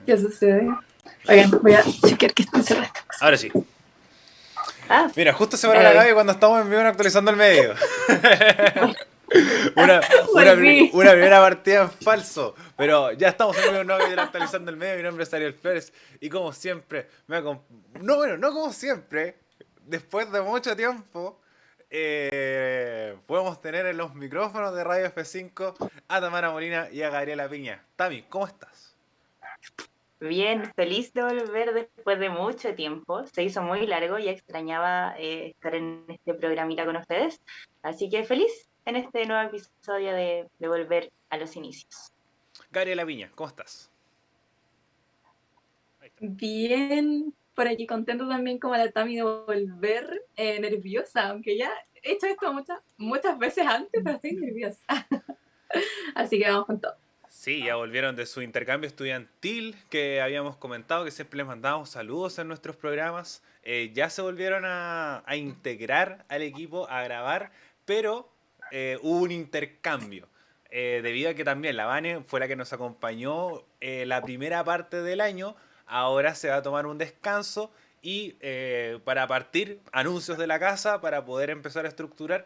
¿Qué sucede? Oigan, voy a chequear que está encerrada. Ahora sí. Ah, Mira, justo se paró la eh, Gaby cuando estamos en vivo en actualizando el medio. Volví. Una primera partida en falso. Pero ya estamos en un nuevo video actualizando el medio. Mi nombre es Ariel Flores. Y como siempre, no, bueno, no como siempre. Después de mucho tiempo, podemos tener en los micrófonos de Radio F5 a Tamara Molina y a Gabriela Piña. Tami, ¿cómo estás? bien, feliz de volver después de mucho tiempo. Se hizo muy largo y extrañaba estar en este programita con ustedes. Así que feliz en este nuevo episodio de volver a los inicios. Gabriela Piña, ¿cómo estás? Ahí está. Bien, por aquí contento también como la Tami de volver, nerviosa, aunque ya he hecho esto muchas veces antes, pero estoy nerviosa. Así que vamos con todo. Sí, ya volvieron de su intercambio estudiantil que habíamos comentado, que siempre les mandábamos saludos en nuestros programas. Ya se volvieron a integrar al equipo, a grabar, pero hubo un intercambio. Debido a que también la Vane fue la que nos acompañó la primera parte del año, ahora se va a tomar un descanso y para partir anuncios de la casa, para poder empezar a estructurar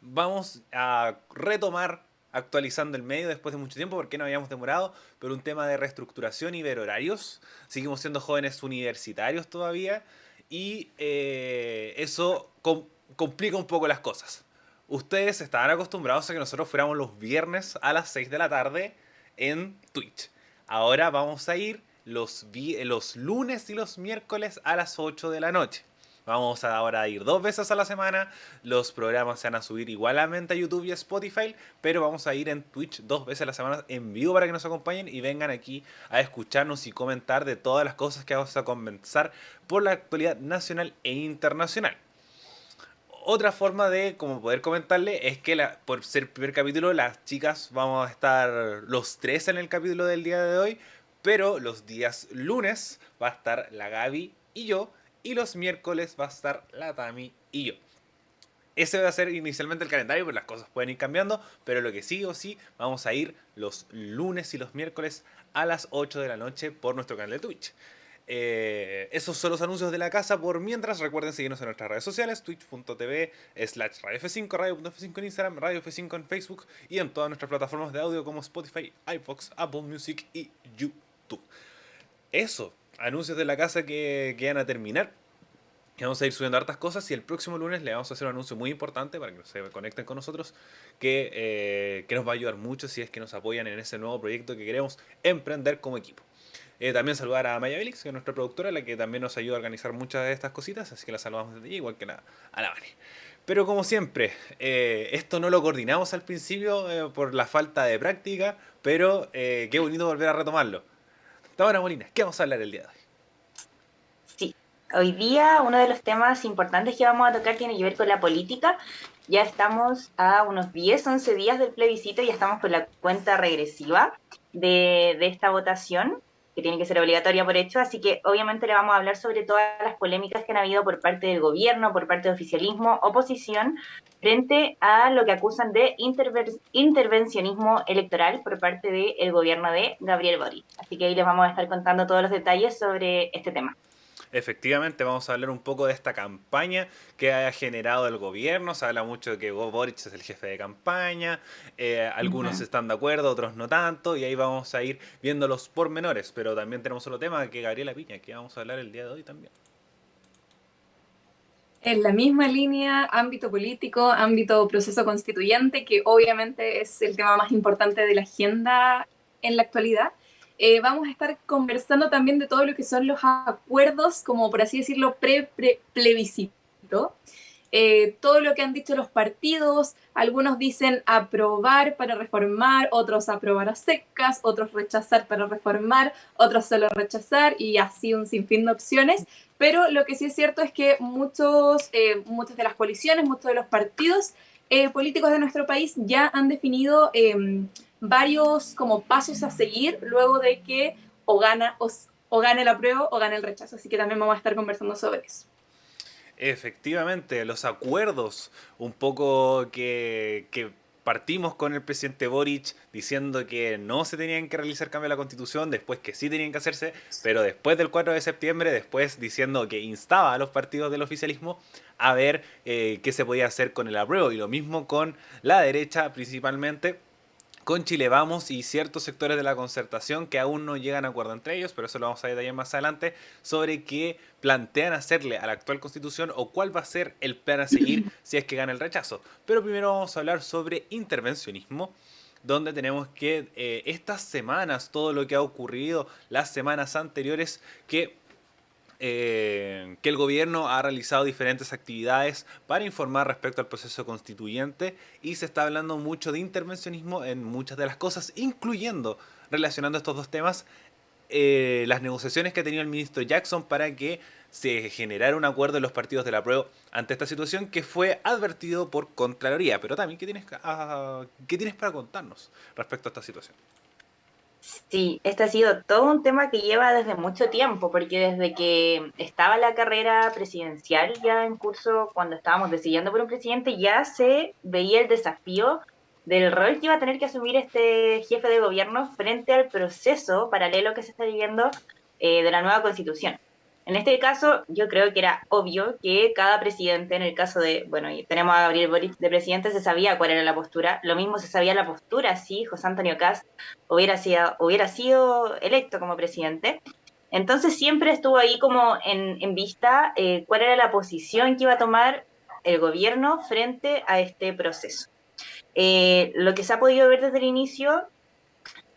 vamos a retomar actualizando el medio después de mucho tiempo porque no habíamos demorado, pero un tema de reestructuración y ver horarios. Seguimos siendo jóvenes universitarios todavía y eso complica un poco las cosas. Ustedes estaban acostumbrados a que nosotros fuéramos los viernes a las 6 de la tarde en Twitch. Ahora vamos a ir los lunes y los miércoles a las 8 de la noche. Vamos a ahora ir 2 veces a la semana. Los programas se van a subir igualmente a YouTube y a Spotify, pero vamos a ir en Twitch 2 veces a la semana en vivo para que nos acompañen y vengan aquí a escucharnos y comentar de todas las cosas que vamos a conversar por la actualidad nacional e internacional. Otra forma de como poder comentarle es que por ser primer capítulo las chicas vamos a estar los tres en el capítulo del día de hoy, pero los días lunes va a estar la Gaby y yo y los miércoles va a estar la Tami y yo. Ese va a ser inicialmente el calendario, pero las cosas pueden ir cambiando. Pero lo que sí o sí, vamos a ir los lunes y los miércoles a las 8 de la noche por nuestro canal de Twitch. Esos son los anuncios de la casa. Por mientras, recuerden seguirnos en nuestras redes sociales: twitch.tv/Radio F5, Radio.f5 en Instagram, Radio F5 en Facebook y en todas nuestras plataformas de audio como Spotify, iVoox, Apple Music y YouTube. Eso, anuncios de la casa que van a terminar. Y vamos a ir subiendo hartas cosas y el próximo lunes le vamos a hacer un anuncio muy importante para que se conecten con nosotros que nos va a ayudar mucho si es que nos apoyan en ese nuevo proyecto que queremos emprender como equipo. También saludar a Maya Belix, que es nuestra productora, la que también nos ayuda a organizar muchas de estas cositas, así que la saludamos desde allí, igual que a la Vane. Pero como siempre, esto no lo coordinamos al principio por la falta de práctica, pero qué bonito volver a retomarlo. Tamara Molina, ¿qué vamos a hablar el día de hoy? Sí, hoy día uno de los temas importantes que vamos a tocar tiene que ver con la política. Ya estamos a unos 10, 11 días del plebiscito y ya estamos con la cuenta regresiva de esta votación, que tiene que ser obligatoria por hecho, así que obviamente le vamos a hablar sobre todas las polémicas que han habido por parte del gobierno, por parte de oficialismo, oposición, frente a lo que acusan de intervencionismo electoral por parte del gobierno de Gabriel Boric. Así que ahí les vamos a estar contando todos los detalles sobre este tema. Efectivamente, vamos a hablar un poco de esta campaña que ha generado el gobierno. Se habla mucho de que Boric es el jefe de campaña. Algunos Ujú. están de acuerdo, otros no tanto. Y ahí vamos a ir viendo los pormenores. Pero también tenemos otro tema que Gabriela Piña, que vamos a hablar el día de hoy también. En la misma línea, ámbito político, ámbito proceso constituyente, que obviamente es el tema más importante de la agenda en la actualidad. Vamos a estar conversando también de todo lo que son los acuerdos, como por así decirlo, pre-plebiscito. Todo lo que han dicho los partidos, algunos dicen aprobar para reformar, otros aprobar a secas, otros rechazar para reformar, otros solo rechazar y así un sinfín de opciones. Pero lo que sí es cierto es que muchas de las coaliciones, muchos de los partidos políticos de nuestro país ya han definido varios como pasos a seguir luego de que o gane el apruebo o gane el rechazo. Así que también vamos a estar conversando sobre eso. Efectivamente, los acuerdos un poco que partimos con el presidente Boric diciendo que no se tenían que realizar cambios a la Constitución, después que sí tenían que hacerse, pero después del 4 de septiembre, después diciendo que instaba a los partidos del oficialismo a ver qué se podía hacer con el apruebo, y lo mismo con la derecha principalmente, con Chile Vamos y ciertos sectores de la concertación que aún no llegan a acuerdo entre ellos, pero eso lo vamos a detallar más adelante, sobre qué plantean hacerle a la actual constitución o cuál va a ser el plan a seguir si es que gana el rechazo. Pero primero vamos a hablar sobre intervencionismo, donde tenemos que estas semanas, todo lo que ha ocurrido las semanas anteriores, que el gobierno ha realizado diferentes actividades para informar respecto al proceso constituyente, y se está hablando mucho de intervencionismo en muchas de las cosas, incluyendo, relacionando estos dos temas, las negociaciones que ha tenido el ministro Jackson para que se generara un acuerdo en los partidos del apruebo ante esta situación, que fue advertido por Contraloría. Pero también, ¿qué tienes para contarnos respecto a esta situación? Sí, este ha sido todo un tema que lleva desde mucho tiempo, porque desde que estaba la carrera presidencial ya en curso, cuando estábamos decidiendo por un presidente, ya se veía el desafío del rol que iba a tener que asumir este jefe de gobierno frente al proceso paralelo que se está viviendo de la nueva constitución. En este caso, yo creo que era obvio que cada presidente, en el caso de, bueno, y tenemos a Gabriel Boric de presidente, se sabía cuál era la postura. Lo mismo se sabía la postura si José Antonio Kast hubiera sido electo como presidente. Entonces siempre estuvo ahí como en vista cuál era la posición que iba a tomar el gobierno frente a este proceso. Lo que se ha podido ver desde el inicio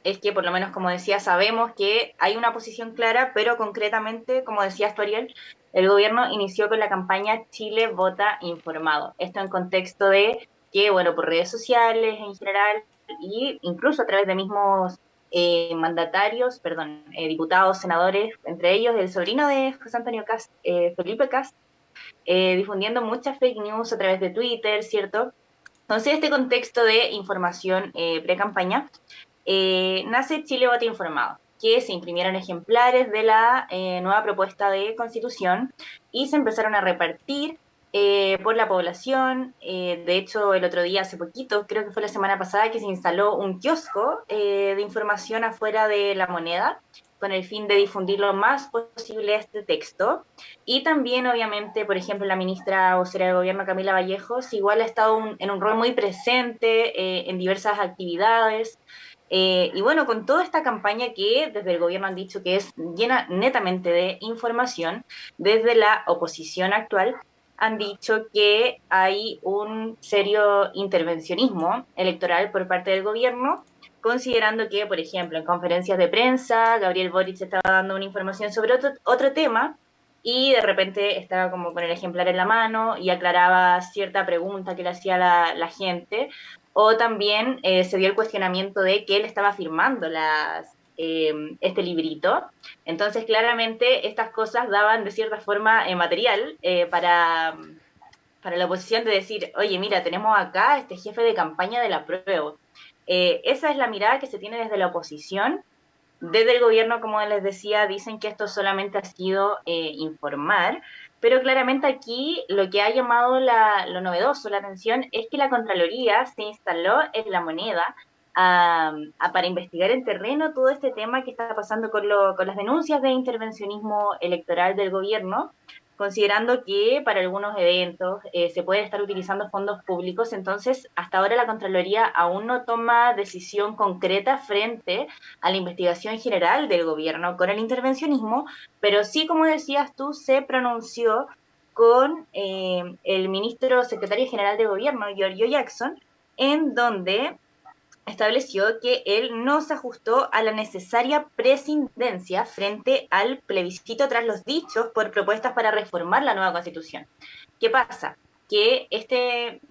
es que, por lo menos, como decía, sabemos que hay una posición clara, pero concretamente, como decías tú, Ariel, el gobierno inició con la campaña Chile Vota Informado. Esto en contexto de que, bueno, por redes sociales en general, e incluso a través de mismos diputados, senadores, entre ellos el sobrino de José Antonio Kast, Felipe Kast, difundiendo muchas fake news a través de Twitter, ¿cierto? Entonces, este contexto de información pre-campaña, nace Chile Vota Informado, que se imprimieron ejemplares de la nueva propuesta de constitución y se empezaron a repartir por la población. De hecho, el otro día, hace poquito, creo que fue la semana pasada, que se instaló un kiosco de información afuera de La Moneda, con el fin de difundir lo más posible este texto. Y también, obviamente, por ejemplo, la ministra vocera del gobierno, Camila Vallejos, igual ha estado en un rol muy presente en diversas actividades. Y bueno, con toda esta campaña que desde el gobierno han dicho que es llena netamente de información, desde la oposición actual han dicho que hay un serio intervencionismo electoral por parte del gobierno, considerando que, por ejemplo, en conferencias de prensa, Gabriel Boric estaba dando una información sobre otro tema, y de repente estaba como con el ejemplar en la mano y aclaraba cierta pregunta que le hacía la gente, o también se dio el cuestionamiento de que él estaba firmando este librito. Entonces, claramente, estas cosas daban de cierta forma material para la oposición de decir, oye, mira, tenemos acá este jefe de campaña del apruebo. Esa es la mirada que se tiene desde la oposición. Desde el gobierno, como les decía, dicen que esto solamente ha sido informar, pero claramente aquí lo que ha llamado lo novedoso, la atención, es que la Contraloría se instaló en La Moneda para investigar en terreno todo este tema que está pasando con las denuncias de intervencionismo electoral del gobierno, considerando que para algunos eventos se pueden estar utilizando fondos públicos. Entonces, hasta ahora la Contraloría aún no toma decisión concreta frente a la investigación general del gobierno con el intervencionismo, pero sí, como decías tú, se pronunció con el ministro secretario general de gobierno, Giorgio Jackson, en donde estableció que él no se ajustó a la necesaria prescindencia frente al plebiscito tras los dichos por propuestas para reformar la nueva constitución. ¿Qué pasa? Que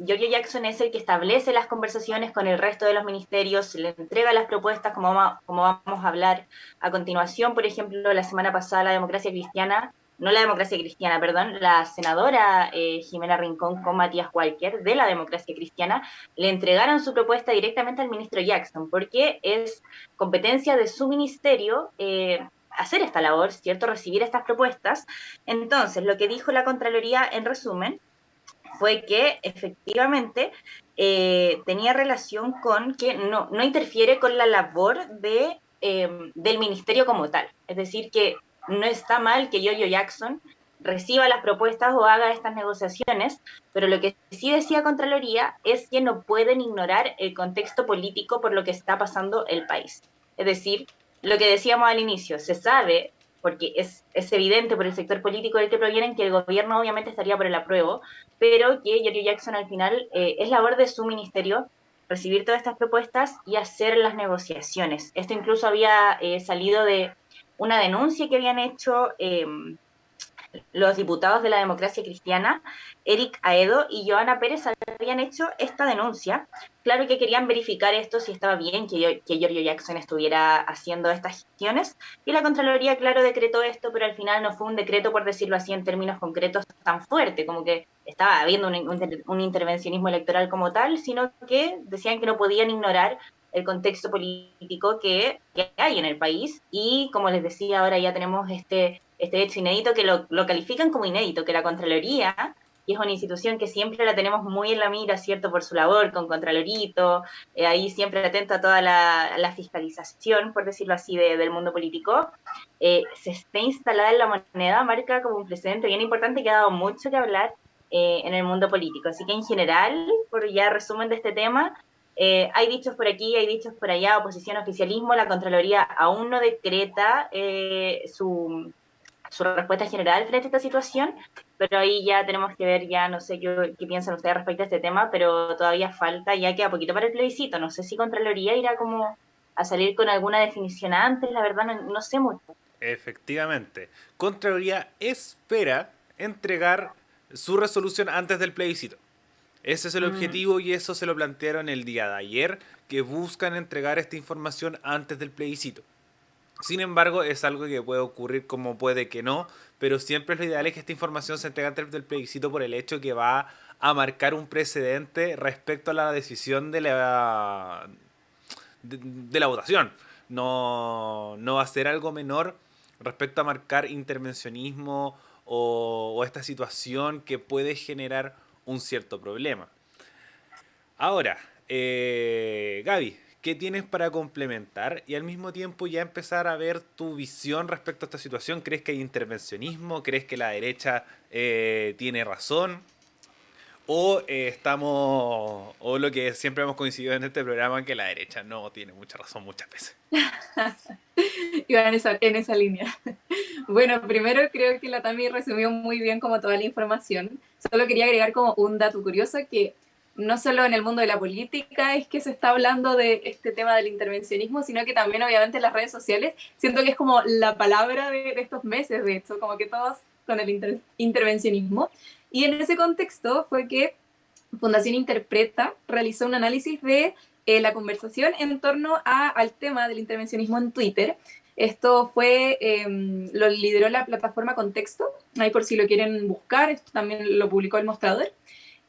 Giorgio Jackson es el que establece las conversaciones con el resto de los ministerios, le entrega las propuestas, como vamos a hablar a continuación. Por ejemplo, la semana pasada la senadora Jimena Rincón con Matías Walker de la Democracia Cristiana le entregaron su propuesta directamente al ministro Jackson, porque es competencia de su ministerio hacer esta labor, ¿cierto? Recibir estas propuestas. Entonces, lo que dijo la Contraloría, en resumen, fue que efectivamente tenía relación con que no interfiere con la labor del ministerio como tal. Es decir, que no está mal que Giorgio Jackson reciba las propuestas o haga estas negociaciones, pero lo que sí decía Contraloría es que no pueden ignorar el contexto político por lo que está pasando el país. Es decir, lo que decíamos al inicio, se sabe, porque es evidente por el sector político del que provienen, que el gobierno obviamente estaría por el apruebo, pero que Giorgio Jackson al final es labor de su ministerio recibir todas estas propuestas y hacer las negociaciones. Esto incluso había salido de una denuncia que habían hecho los diputados de la democracia cristiana, Eric Aedo y Joana Pérez, habían hecho esta denuncia. Claro que querían verificar esto, si estaba bien que Giorgio Jackson estuviera haciendo estas gestiones, y la Contraloría, claro, decretó esto, pero al final no fue un decreto, por decirlo así, en términos concretos tan fuerte, como que estaba habiendo un intervencionismo electoral como tal, sino que decían que no podían ignorar el contexto político que hay en el país, y como les decía, ahora ya tenemos este hecho inédito que lo califican como inédito, que la Contraloría, y es una institución que siempre la tenemos muy en la mira, ¿cierto?, por su labor con Contralorito, ahí siempre atenta a toda la fiscalización, por decirlo así, del mundo político, se esté instalada en la moneda, marca como un precedente bien importante que ha dado mucho que hablar en el mundo político. Así que en general, por ya resumen de este tema, hay dichos por aquí, hay dichos por allá, oposición, oficialismo, la Contraloría aún no decreta su respuesta general frente a esta situación, pero ahí ya tenemos que ver, ya no sé qué piensan ustedes respecto a este tema, pero todavía falta, ya queda poquito para el plebiscito, no sé si Contraloría irá como a salir con alguna definición antes, la verdad no sé mucho. Efectivamente, Contraloría espera entregar su resolución antes del plebiscito. Ese es el objetivo y eso se lo plantearon el día de ayer, que buscan entregar esta información antes del plebiscito. Sin embargo, es algo que puede ocurrir como puede que no, pero siempre lo ideal es que esta información se entregue antes del plebiscito por el hecho que va a marcar un precedente respecto a la decisión de la votación. No va a ser algo menor respecto a marcar intervencionismo o esta situación que puede generar un cierto problema. Ahora, Gaby, ¿qué tienes para complementar y al mismo tiempo ya empezar a ver tu visión respecto a esta situación? ¿Crees que hay intervencionismo? ¿Crees que la derecha tiene razón? O lo que siempre hemos coincidido en este programa, que la derecha no tiene mucha razón muchas veces. Iba en esa línea. Bueno, primero creo que la Tami resumió muy bien como toda la información. Solo quería agregar como un dato curioso que no solo en el mundo de la política es que se está hablando de este tema del intervencionismo, sino que también obviamente en las redes sociales. Siento que es como la palabra de estos meses, de hecho, como que todos con el intervencionismo. Y en ese contexto fue que Fundación Interpreta realizó un análisis de la conversación en torno al tema del intervencionismo en Twitter. Esto lo lideró la plataforma Contexto, ahí por si lo quieren buscar, esto también lo publicó El Mostrador.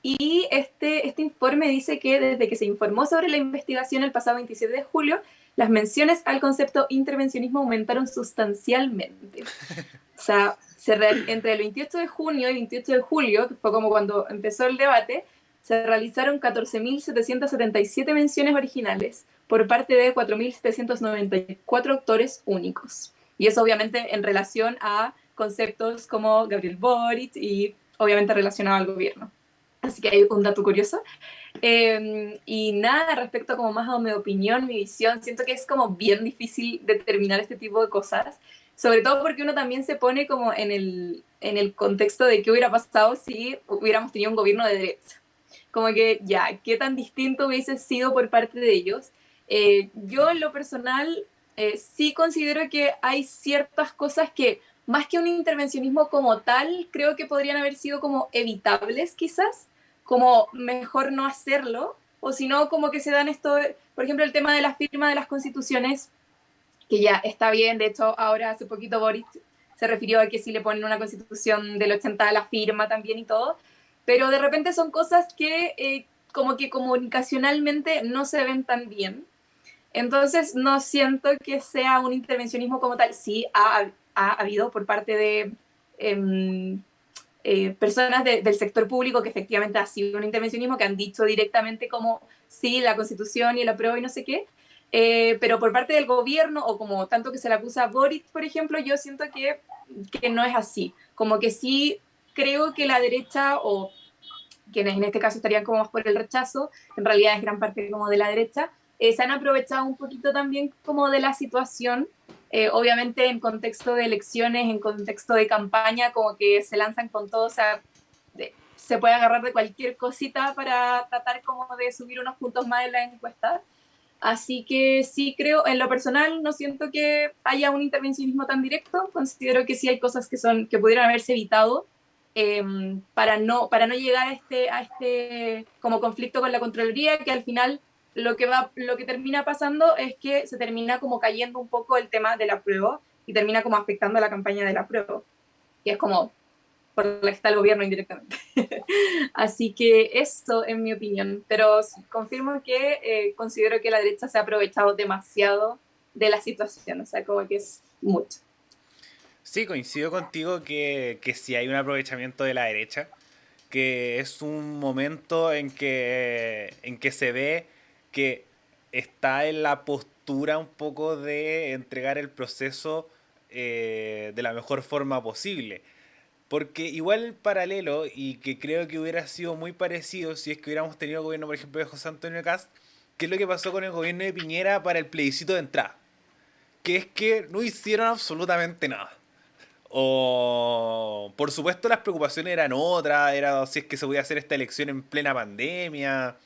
Y este informe dice que desde que se informó sobre la investigación el pasado 27 de julio, las menciones al concepto intervencionismo aumentaron sustancialmente. O sea, entre el 28 de junio y 28 de julio, que fue como cuando empezó el debate, se realizaron 14.777 menciones originales por parte de 4.794 autores únicos. Y eso obviamente en relación a conceptos como Gabriel Boric y obviamente relacionado al gobierno. Así que hay un dato curioso. Y nada, respecto como más a mi opinión, mi visión, siento que es como bien difícil determinar este tipo de cosas, sobre todo porque uno también se pone como en el contexto de qué hubiera pasado si hubiéramos tenido un gobierno de derecha. Como que ya, qué tan distinto hubiese sido por parte de ellos. Yo en lo personal sí considero que hay ciertas cosas que más que un intervencionismo como tal, creo que podrían haber sido como evitables quizás, como mejor no hacerlo, o si no, como que se dan esto, por ejemplo, el tema de la firma de las constituciones, que ya está bien, de hecho, ahora hace poquito Boris se refirió a que si le ponen una constitución del 80 a la firma también y todo, pero de repente son cosas que como que comunicacionalmente no se ven tan bien. Entonces, no siento que sea un intervencionismo como tal. Sí ha habido por parte de personas del sector público que efectivamente ha sido un intervencionismo, que han dicho directamente como sí, la Constitución y el apruebo y no sé qué, pero por parte del gobierno, o como tanto que se le acusa a Boric, por ejemplo, yo siento que no es así. Como que sí creo que la derecha, o quienes en este caso estarían como más por el rechazo, en realidad es gran parte como de la derecha, se han aprovechado un poquito también como de la situación, obviamente en contexto de elecciones, en contexto de campaña, como que se lanzan con todo, o sea, se puede agarrar de cualquier cosita para tratar como de subir unos puntos más en la encuesta. Así que sí creo, en lo personal, no siento que haya un intervencionismo tan directo. Considero que sí hay cosas que pudieran haberse evitado, eh, para no llegar a este como conflicto con la Contraloría, que al final lo que termina pasando es que se termina como cayendo un poco el tema del apruebo y termina como afectando a la campaña del apruebo, que es como por la que está el gobierno indirectamente. Así que eso, en mi opinión. Pero sí, confirmo que considero que la derecha se ha aprovechado demasiado de la situación, o sea, como que es mucho. Sí, coincido contigo que sí hay un aprovechamiento de la derecha, que es un momento en que se ve que está en la postura un poco de entregar el proceso de la mejor forma posible. Porque igual el paralelo, y que creo que hubiera sido muy parecido si es que hubiéramos tenido el gobierno, por ejemplo, de José Antonio Cast, que es lo que pasó con el gobierno de Piñera para el plebiscito de entrada. Que es que no hicieron absolutamente nada. O, por supuesto, las preocupaciones eran otras, era si es que se podía hacer esta elección en plena pandemia.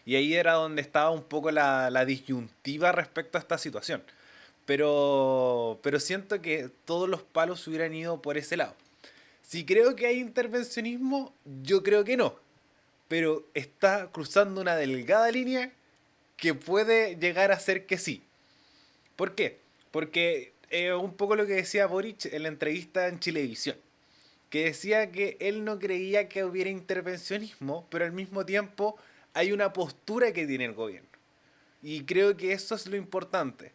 Y ahí era donde estaba un poco la disyuntiva respecto a esta situación. Pero siento que todos los palos hubieran ido por ese lado. Si creo que hay intervencionismo, yo creo que no. Pero está cruzando una delgada línea que puede llegar a ser que sí. ¿Por qué? Porque un poco lo que decía Boric en la entrevista en Chilevisión, que decía que él no creía que hubiera intervencionismo, pero al mismo tiempo hay una postura que tiene el gobierno. Y creo que eso es lo importante.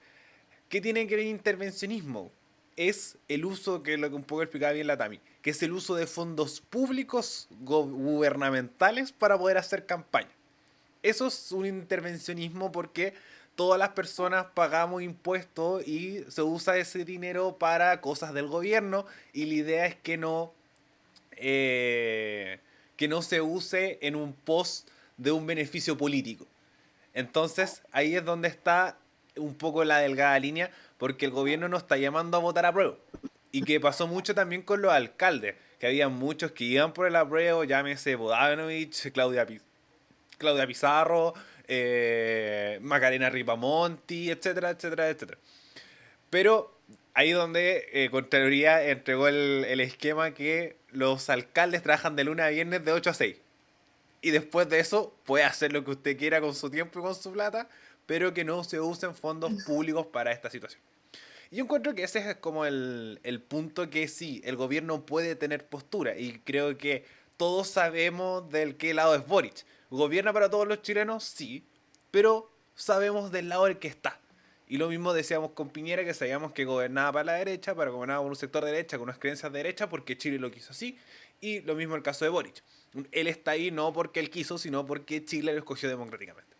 ¿Qué tiene que ver intervencionismo? Es el uso, que es lo que un poco explicaba bien la Tami, que es el uso de fondos públicos gubernamentales para poder hacer campaña. Eso es un intervencionismo porque todas las personas pagamos impuestos y se usa ese dinero para cosas del gobierno, y la idea es que no se use en un post de un beneficio político. Entonces, ahí es donde está un poco la delgada línea, porque el gobierno no está llamando a votar a prueba. Y que pasó mucho también con los alcaldes, que había muchos que iban por el apruebo, llámese Bodanovich, Claudia Pizarro, Macarena Ripamonti, etcétera, etcétera, etcétera. Pero ahí donde Contraloría entregó el esquema que los alcaldes trabajan de lunes a viernes de 8 a 6. Y después de eso puede hacer lo que usted quiera con su tiempo y con su plata, pero que no se usen fondos públicos para esta situación. Y yo encuentro que ese es como el punto, que sí, el gobierno puede tener postura, y creo que todos sabemos del qué lado es Boric. ¿Gobierna para todos los chilenos? Sí, pero sabemos del lado del que está. Y lo mismo decíamos con Piñera, que sabíamos que gobernaba para la derecha, para gobernaba con un sector de derecha, con unas creencias de derecha, porque Chile lo quiso así. Y lo mismo el caso de Boric. Él está ahí no porque él quiso, sino porque Chile lo escogió democráticamente.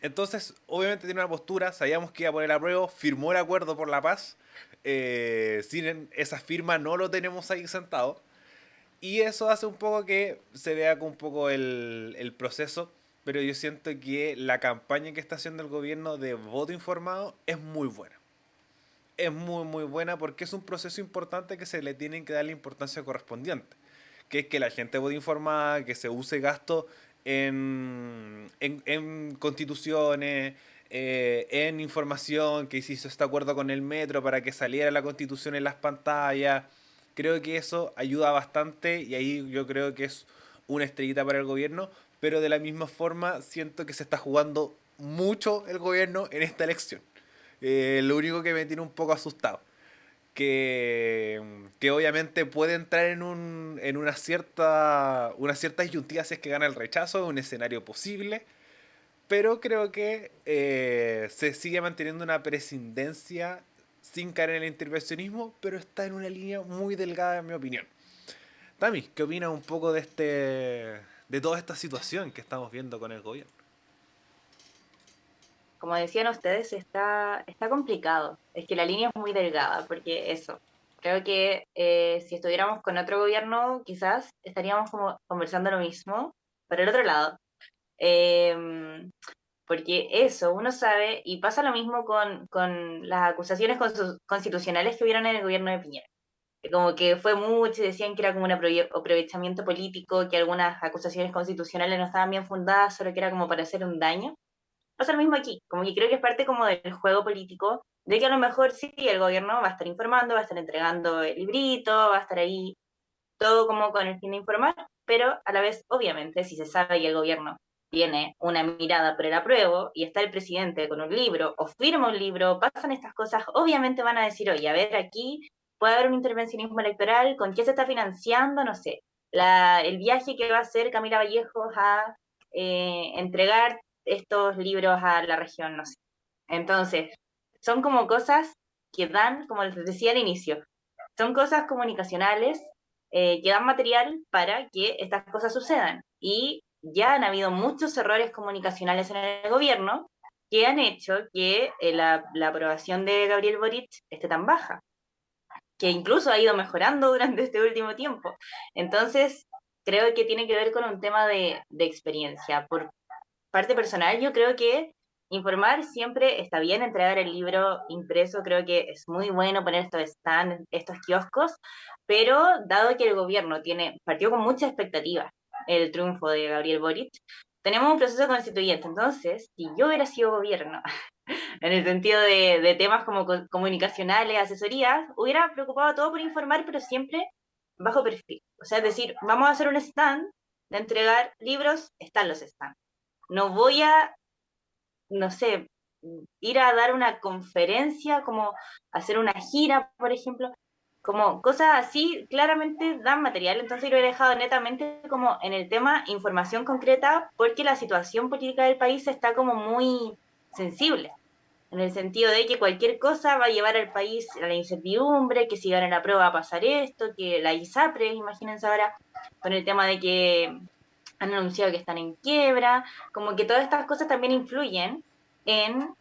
Entonces, obviamente tiene una postura, sabíamos que iba a poner a prueba, firmó el acuerdo por la paz. Sin esa firma no lo tenemos ahí sentado. Y eso hace un poco que se vea con un poco el proceso, pero yo siento que la campaña que está haciendo el gobierno de voto informado es muy buena. Es muy muy buena porque es un proceso importante que se le tiene que dar la importancia correspondiente, que es que la gente vote informada, que se use gasto en constituciones, en información, que se hizo este acuerdo con el metro para que saliera la constitución en las pantallas. Creo que eso ayuda bastante, y ahí yo creo que es una estrellita para el gobierno, pero de la misma forma siento que se está jugando mucho el gobierno en esta elección. Lo único que me tiene un poco asustado, que obviamente puede entrar en una cierta disyuntiva si es que gana el rechazo, un escenario posible, pero creo que se sigue manteniendo una presidencia sin caer en el intervencionismo, pero está en una línea muy delgada en mi opinión. Tami, ¿qué opinas un poco de toda esta situación que estamos viendo con el gobierno? Como decían ustedes, está complicado. Es que la línea es muy delgada, porque eso, creo que si estuviéramos con otro gobierno, quizás estaríamos como conversando lo mismo, pero el otro lado. Eh, Porque eso, uno sabe, y pasa lo mismo con las acusaciones constitucionales que hubieron en el gobierno de Piñera. Que como que fue mucho, decían que era como un aprovechamiento político, que algunas acusaciones constitucionales no estaban bien fundadas, solo que era como para hacer un daño. Pasa lo mismo aquí, como que creo que es parte como del juego político, de que a lo mejor sí, el gobierno va a estar informando, va a estar entregando el librito, va a estar ahí todo como con el fin de informar, pero a la vez, obviamente, si se sabe que el gobierno tiene una mirada por el apruebo y está el presidente con un libro o firma un libro, pasan estas cosas, obviamente van a decir, oye, a ver, aquí puede haber un intervencionismo electoral, ¿con qué se está financiando? No sé, el viaje que va a hacer Camila Vallejos a entregar estos libros a la región, no sé. Entonces, son como cosas que dan, como les decía al inicio, son cosas comunicacionales que dan material para que estas cosas sucedan. Y ya han habido muchos errores comunicacionales en el gobierno que han hecho que la aprobación de Gabriel Boric esté tan baja, que incluso ha ido mejorando durante este último tiempo. Entonces, creo que tiene que ver con un tema de experiencia. Por parte personal, yo creo que informar siempre está bien, entregar el libro impreso, creo que es muy bueno poner estos stands, estos kioscos, pero dado que el gobierno partió con mucha expectativa el triunfo de Gabriel Boric, tenemos un proceso constituyente, entonces, si yo hubiera sido gobierno, en el sentido de temas como comunicacionales, asesorías, hubiera preocupado todo por informar, pero siempre bajo perfil. O sea, es decir, vamos a hacer un stand de entregar libros, están los stands. No voy a, no sé, ir a dar una conferencia, como hacer una gira, por ejemplo, como cosas así, claramente dan material, entonces yo lo he dejado netamente como en el tema información concreta, porque la situación política del país está como muy sensible, en el sentido de que cualquier cosa va a llevar al país a la incertidumbre, que si ganan la prueba va a pasar esto, que la ISAPRE, imagínense ahora, con el tema de que han anunciado que están en quiebra, como que todas estas cosas también influyen en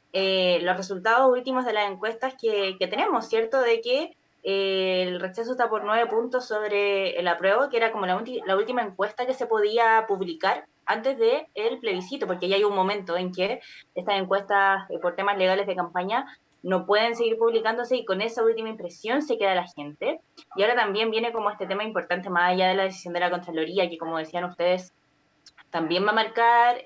los resultados últimos de las encuestas que tenemos, ¿cierto? De que el rechazo está por 9 puntos sobre el apruebo, que era como la última encuesta que se podía publicar antes del plebiscito, porque ya hay un momento en que estas encuestas por temas legales de campaña no pueden seguir publicándose y con esa última impresión se queda la gente. Y ahora también viene como este tema importante más allá de la decisión de la Contraloría, que como decían ustedes, también va a marcar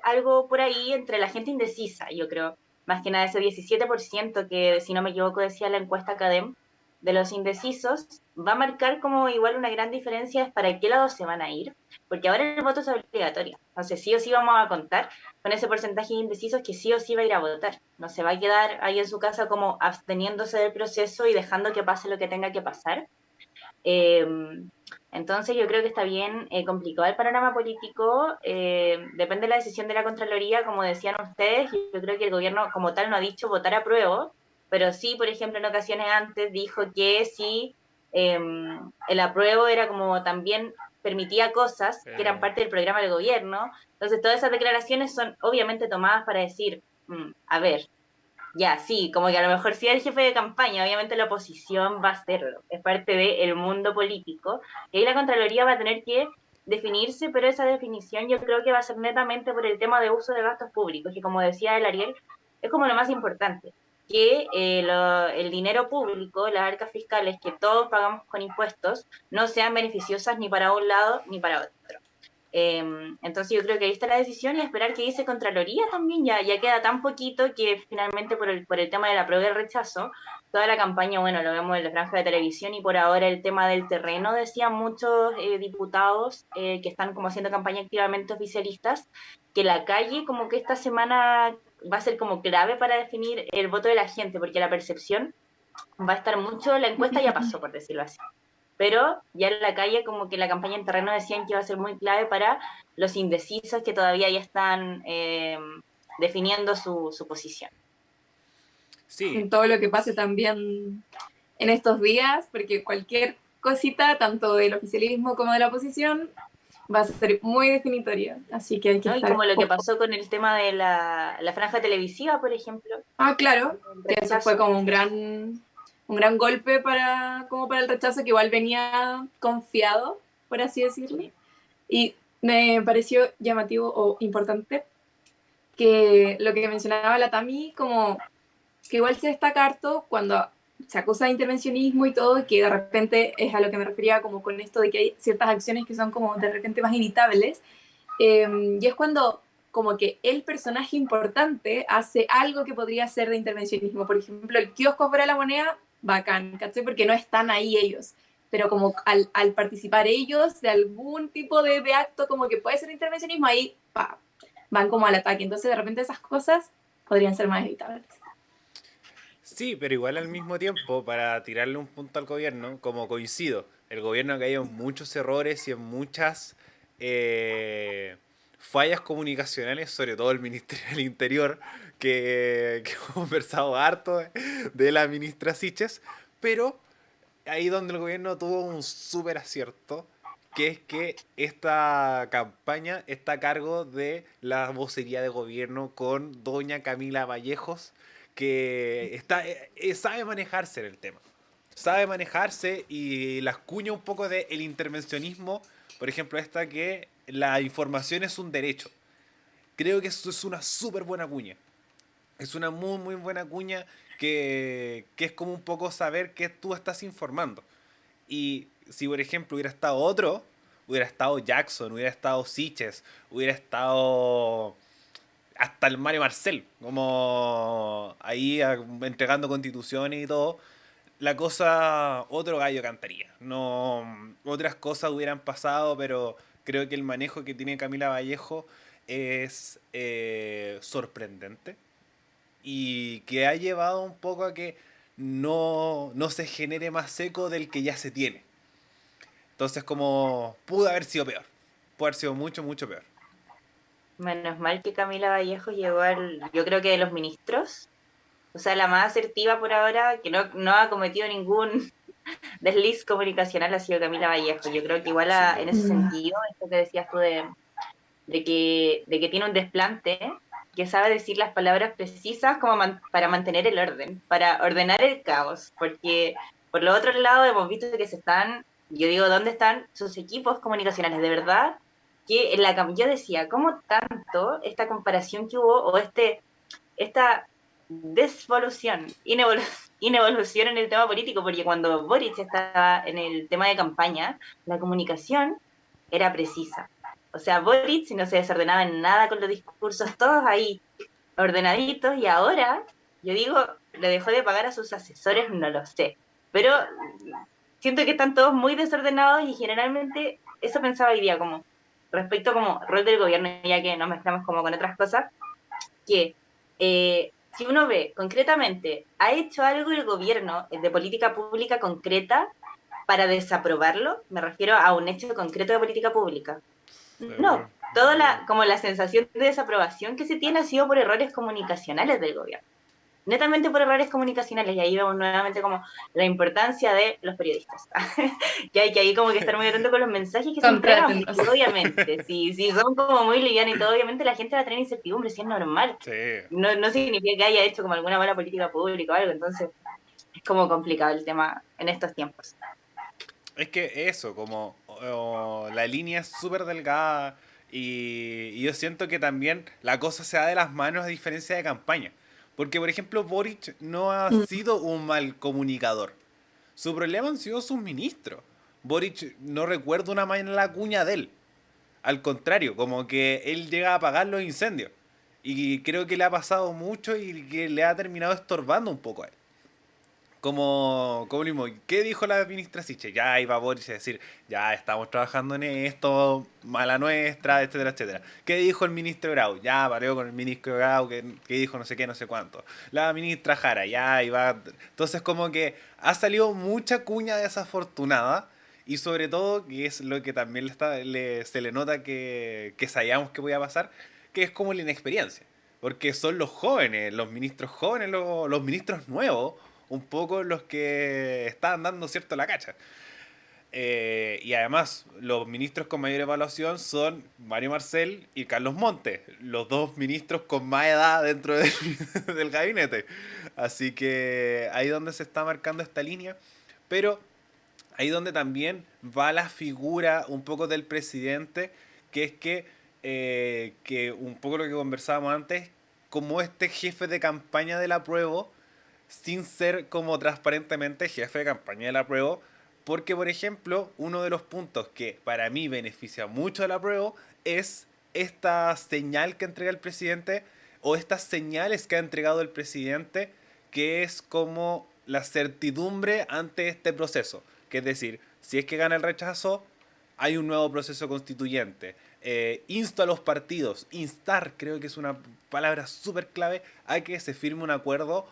algo por ahí entre la gente indecisa, yo creo. Más que nada ese 17% que, si no me equivoco, decía la encuesta Academ de los indecisos, va a marcar como igual una gran diferencia es para qué lado se van a ir, porque ahora el voto es obligatorio. Entonces, sí o sí vamos a contar con ese porcentaje de indecisos que sí o sí va a ir a votar. No se va a quedar ahí en su casa como absteniéndose del proceso y dejando que pase lo que tenga que pasar. Eh, entonces yo creo que está bien complicado el panorama político, depende de la decisión de la Contraloría, como decían ustedes, yo creo que el gobierno como tal no ha dicho votar a prueba, pero sí, por ejemplo, en ocasiones antes dijo que sí, el apruebo era como también permitía cosas que eran parte del programa del gobierno, entonces todas esas declaraciones son obviamente tomadas para decir, a ver, ya, sí, como que a lo mejor sí el jefe de campaña, obviamente la oposición va a hacerlo, es parte del mundo político, y ahí la Contraloría va a tener que definirse, pero esa definición yo creo que va a ser netamente por el tema de uso de gastos públicos, y como decía el Ariel, es como lo más importante, que el dinero público, las arcas fiscales que todos pagamos con impuestos, no sean beneficiosas ni para un lado ni para otro. Entonces yo creo que ahí está la decisión y esperar que dice Contraloría también, ya queda tan poquito que finalmente por el tema de la prueba y el rechazo, toda la campaña, bueno, lo vemos en la franja de televisión y por ahora el tema del terreno, decían muchos diputados que están como haciendo campaña activamente oficialistas, que la calle como que esta semana va a ser como clave para definir el voto de la gente, porque la percepción va a estar mucho, la encuesta ya pasó, por decirlo así, pero ya en la calle como que la campaña en terreno decían que iba a ser muy clave para los indecisos que todavía ya están definiendo su posición. Sí, En todo lo que pase también en estos días, porque cualquier cosita, tanto del oficialismo como de la oposición, va a ser muy definitoria, así que hay que ¿no? Y estar como lo que ojo. pasó con el tema de la franja televisiva, por ejemplo, Ah, claro, el que eso fue rechazo. como un gran golpe para, como para el rechazo, que igual venía confiado, por así decirlo. Sí. Y me pareció llamativo o importante que lo que mencionaba la Tami, como que igual se destaca harto cuando se acusa de intervencionismo y todo, que de repente es a lo que me refería como con esto de que hay ciertas acciones que son como de repente más evitables, y es cuando como que el personaje importante hace algo que podría ser de intervencionismo. Por ejemplo, el kiosco fuera de la moneda, bacán, ¿cachai? Porque no están ahí ellos. Pero como al participar ellos de algún tipo de acto como que puede ser intervencionismo, ahí pa, van como al ataque. Entonces de repente esas cosas podrían ser más evitables. Sí, pero igual al mismo tiempo, para tirarle un punto al gobierno, como coincido, el gobierno ha caído en muchos errores y en muchas eh, fallas comunicacionales, sobre todo el Ministerio del Interior, que hemos conversado harto de la ministra Siches, pero ahí donde el gobierno tuvo un súper acierto, que es que esta campaña está a cargo de la vocería de gobierno con doña Camila Vallejos, que sabe manejarse en el tema. Sabe manejarse y las cuña un poco del intervencionismo, por ejemplo, esta que la información es un derecho. Creo que eso es una súper buena cuña. Es una muy, muy buena cuña que es como un poco saber que tú estás informando. Y si, por ejemplo, hubiera estado otro, hubiera estado Jackson, hubiera estado Siches, hubiera estado hasta el Mario Marcel, como ahí entregando constituciones y todo, la cosa, otro gallo cantaría. No, otras cosas hubieran pasado, pero creo que el manejo que tiene Camila Vallejo es sorprendente y que ha llevado un poco a que no se genere más seco del que ya se tiene. Entonces, como pudo haber sido peor. Pudo haber sido mucho, mucho peor. Menos mal que Camila Vallejo llegó yo creo que de los ministros, o sea, la más asertiva por ahora, que no ha cometido ningún desliz comunicacional ha sido Camila Vallejo. Yo creo que igual Sin en duda. ese Mm. sentido, esto que decías tú de que tiene un desplante, que sabe decir las palabras precisas como para mantener el orden, para ordenar el caos, porque por lo otro lado hemos visto que yo digo, ¿dónde están sus equipos comunicacionales? De verdad, que yo decía, ¿cómo tanto esta comparación que hubo o esta desvolución, inevolución en el tema político? Porque cuando Boric estaba en el tema de campaña, la comunicación era precisa. O sea, Boric no se desordenaba en nada con los discursos, todos ahí ordenaditos, y ahora, yo digo, le dejó de pagar a sus asesores, no lo sé. Pero siento que están todos muy desordenados y generalmente eso pensaba hoy día, como respecto como rol del gobierno, ya que nos mezclamos como con otras cosas, que si uno ve concretamente, ¿ha hecho algo el gobierno de política pública concreta para desaprobarlo? Me refiero a un hecho concreto de política pública. No, Seguro. como la sensación de desaprobación que se tiene ha sido por errores comunicacionales del gobierno. Netamente por errores comunicacionales, y ahí vemos nuevamente como la importancia de los periodistas. Que hay que ahí como que estar muy atento con los mensajes que se entregan, Contraten. porque obviamente, si son como muy livianos y todo, obviamente la gente va a tener incertidumbre, si es normal. Sí. No significa que haya hecho como alguna mala política pública o algo, entonces es como complicado el tema en estos tiempos. Es que eso, como la línea es súper delgada y yo siento que también la cosa se da de las manos a diferencia de campaña. Porque, por ejemplo, Boric no ha Mm. sido un mal comunicador. Su problema han sido sus ministros. Boric no recuerdo una mala cuña de él. Al contrario, como que él llega a apagar los incendios. Y creo que le ha pasado mucho y que le ha terminado estorbando un poco a él. Como mismo, ¿qué dijo la ministra Siche? Ya iba Boris a decir, ya estamos trabajando en esto, mala nuestra, etcétera, etcétera. ¿Qué dijo el ministro Grau? Ya parió con el ministro Grau que dijo no sé qué, no sé cuánto. La ministra Jara, ya iba. Entonces, como que ha salido mucha cuña desafortunada y sobre todo, que es lo que también se le nota que sabíamos que podía pasar, que es como la inexperiencia. Porque son los jóvenes, los ministros jóvenes, los ministros nuevos un poco los que estaban dando cierto la cacha. Y además, los ministros con mayor evaluación son Mario Marcel y Carlos Montes, los dos ministros con más edad dentro del gabinete. Así que ahí donde se está marcando esta línea. Pero ahí donde también va la figura un poco del presidente, que es que un poco lo que conversábamos antes, como este jefe de campaña del apruebo, sin ser como transparentemente jefe de campaña del apruebo, porque por ejemplo, uno de los puntos que para mí beneficia mucho del apruebo es esta señal que entrega el presidente, o estas señales que ha entregado el presidente, que es como la certidumbre ante este proceso. Que es decir, si es que gana el rechazo, hay un nuevo proceso constituyente. Insto a los partidos, instar creo que es una palabra súper clave, a que se firme un acuerdo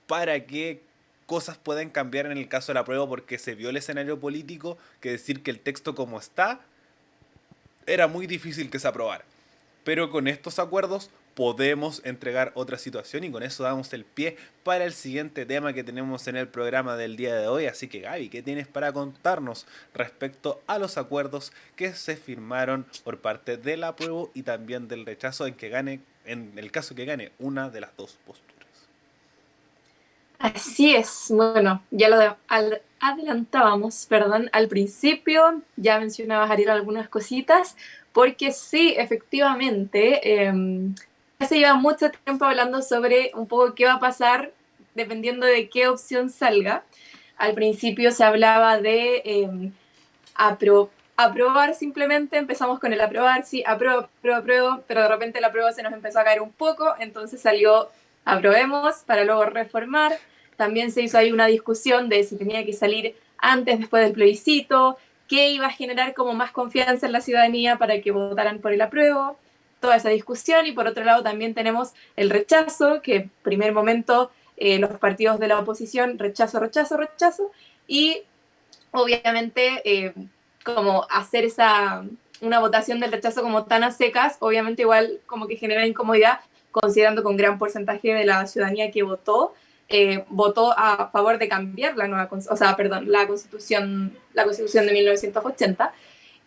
para que cosas puedan cambiar en el caso de la prueba, porque se vio el escenario político, que decir que el texto como está era muy difícil que se aprobara. Pero con estos acuerdos podemos entregar otra situación, y con eso damos el pie para el siguiente tema que tenemos en el programa del día de hoy. Así que Gaby, ¿qué tienes para contarnos respecto a los acuerdos que se firmaron por parte del apruebo y también del rechazo, en el caso que gane una de las dos posturas? Así es, bueno, ya adelantábamos, perdón, al principio, ya mencionabas, Ariel, algunas cositas, porque sí, efectivamente, ya se lleva mucho tiempo hablando sobre un poco qué va a pasar dependiendo de qué opción salga. Al principio se hablaba de aprobar simplemente, empezamos con el aprobar, sí, apruebo, pero de repente la prueba se nos empezó a caer un poco, entonces salió aprobemos para luego reformar. También se hizo ahí una discusión de si tenía que salir antes, después del plebiscito, qué iba a generar como más confianza en la ciudadanía para que votaran por el apruebo, toda esa discusión. Y por otro lado también tenemos el rechazo, que en primer momento los partidos de la oposición, rechazo, y obviamente como hacer una votación del rechazo como tan a secas, obviamente igual como que genera incomodidad, considerando que un gran porcentaje de la ciudadanía que votó a favor de cambiar la Constitución de 1980.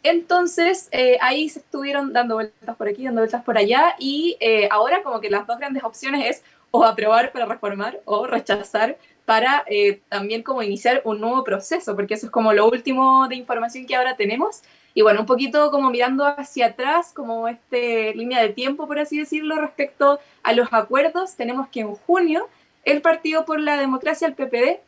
Entonces, ahí se estuvieron dando vueltas por aquí, dando vueltas por allá, y ahora como que las dos grandes opciones es o aprobar para reformar o rechazar para también como iniciar un nuevo proceso, porque eso es como lo último de información que ahora tenemos. Y bueno, un poquito como mirando hacia atrás, como línea de tiempo, por así decirlo, respecto a los acuerdos, tenemos que en junio el Partido por la Democracia, el PPD,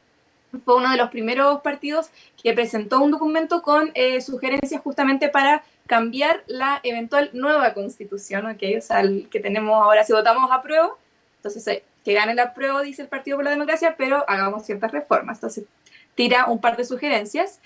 fue uno de los primeros partidos que presentó un documento con sugerencias justamente para cambiar la eventual nueva constitución, ¿okay? O sea, el que tenemos ahora, si votamos a prueba, entonces que gane la prueba, dice el Partido por la Democracia, pero hagamos ciertas reformas. Entonces tira un par de sugerencias.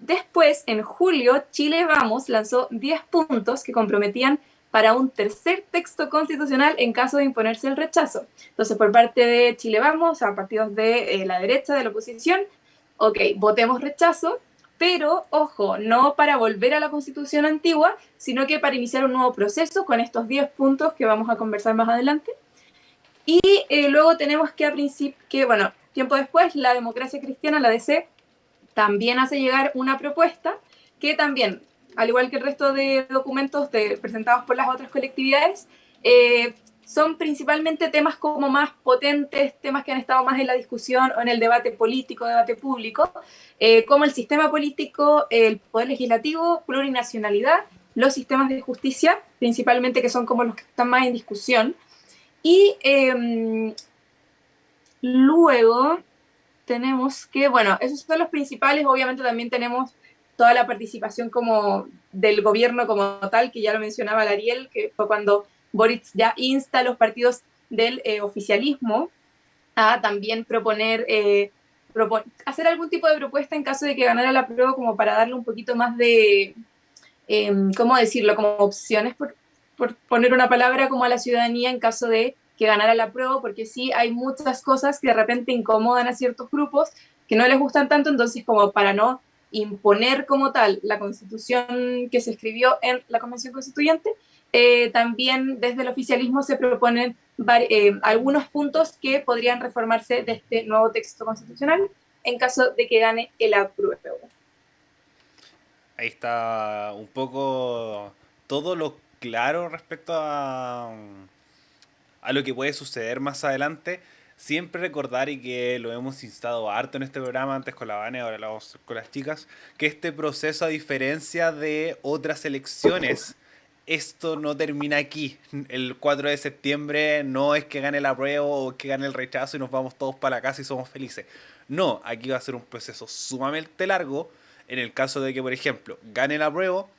Después, en julio, Chile Vamos lanzó 10 puntos que comprometían para un tercer texto constitucional en caso de imponerse el rechazo. Entonces, por parte de Chile Vamos, a partidos de la derecha, de la oposición, ok, votemos rechazo, pero, ojo, no para volver a la Constitución antigua, sino que para iniciar un nuevo proceso con estos 10 puntos que vamos a conversar más adelante. Y luego tenemos que, tiempo después, la Democracia Cristiana, la DC, también hace llegar una propuesta que también, al igual que el resto de documentos presentados por las otras colectividades, son principalmente temas como más potentes, temas que han estado más en la discusión o en el debate político, debate público, como el sistema político, el poder legislativo, plurinacionalidad, los sistemas de justicia, principalmente, que son como los que están más en discusión. Y luego tenemos que, bueno, esos son los principales. Obviamente también tenemos toda la participación como del gobierno como tal, que ya lo mencionaba Ariel, que fue cuando Boric ya insta a los partidos del oficialismo a también hacer algún tipo de propuesta en caso de que ganara la prueba, como para darle un poquito más de, ¿cómo decirlo?, como opciones, por poner una palabra, como a la ciudadanía en caso de que ganara la prueba, porque sí hay muchas cosas que de repente incomodan a ciertos grupos que no les gustan tanto. Entonces, como para no imponer como tal la constitución que se escribió en la Convención Constituyente, también desde el oficialismo se proponen algunos puntos que podrían reformarse de este nuevo texto constitucional en caso de que gane el apruebo. ahí está un poco todo lo claro respecto a lo que puede suceder más adelante. Siempre recordar, y que lo hemos instado harto en este programa, antes con la Vane, ahora lo vamos a hacer con las chicas, que este proceso, a diferencia de otras elecciones, esto no termina aquí. El 4 de septiembre no es que gane el apruebo o que gane el rechazo y nos vamos todos para la casa y somos felices. No, aquí va a ser un proceso sumamente largo. En el caso de que, por ejemplo, gane el apruebo,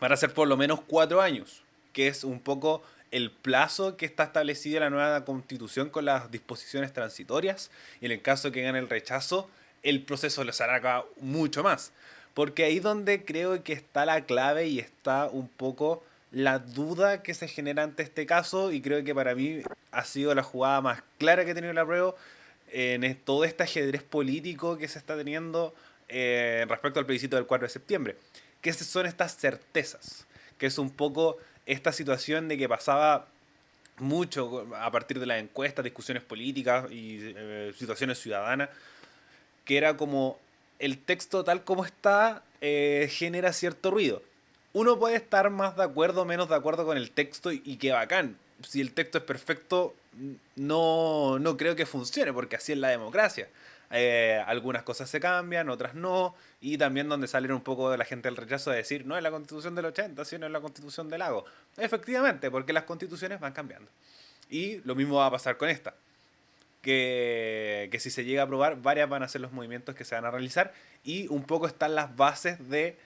van a ser por lo menos 4 años, que es un poco el plazo que está establecido en la nueva constitución con las disposiciones transitorias. Y en el caso de que gane el rechazo, el proceso les hará mucho más. Porque ahí donde creo que está la clave y está un poco la duda que se genera ante este caso, y creo que para mí ha sido la jugada más clara que ha tenido la prueba en todo este ajedrez político que se está teniendo respecto al plebiscito del 4 de septiembre, que son estas certezas, que es un poco esta situación de que pasaba mucho a partir de las encuestas, discusiones políticas y situaciones ciudadanas, que era como el texto tal como está genera cierto ruido. Uno puede estar más de acuerdo o menos de acuerdo con el texto y qué bacán. Si el texto es perfecto, no creo que funcione, porque así es la democracia. Algunas cosas se cambian, otras no, y también donde salen un poco de la gente del rechazo de decir, no es la constitución del 80, sino es la constitución del Lago. Efectivamente, porque las constituciones van cambiando. Y lo mismo va a pasar con esta. Que si se llega a aprobar, varias van a ser los movimientos que se van a realizar, y un poco están las bases de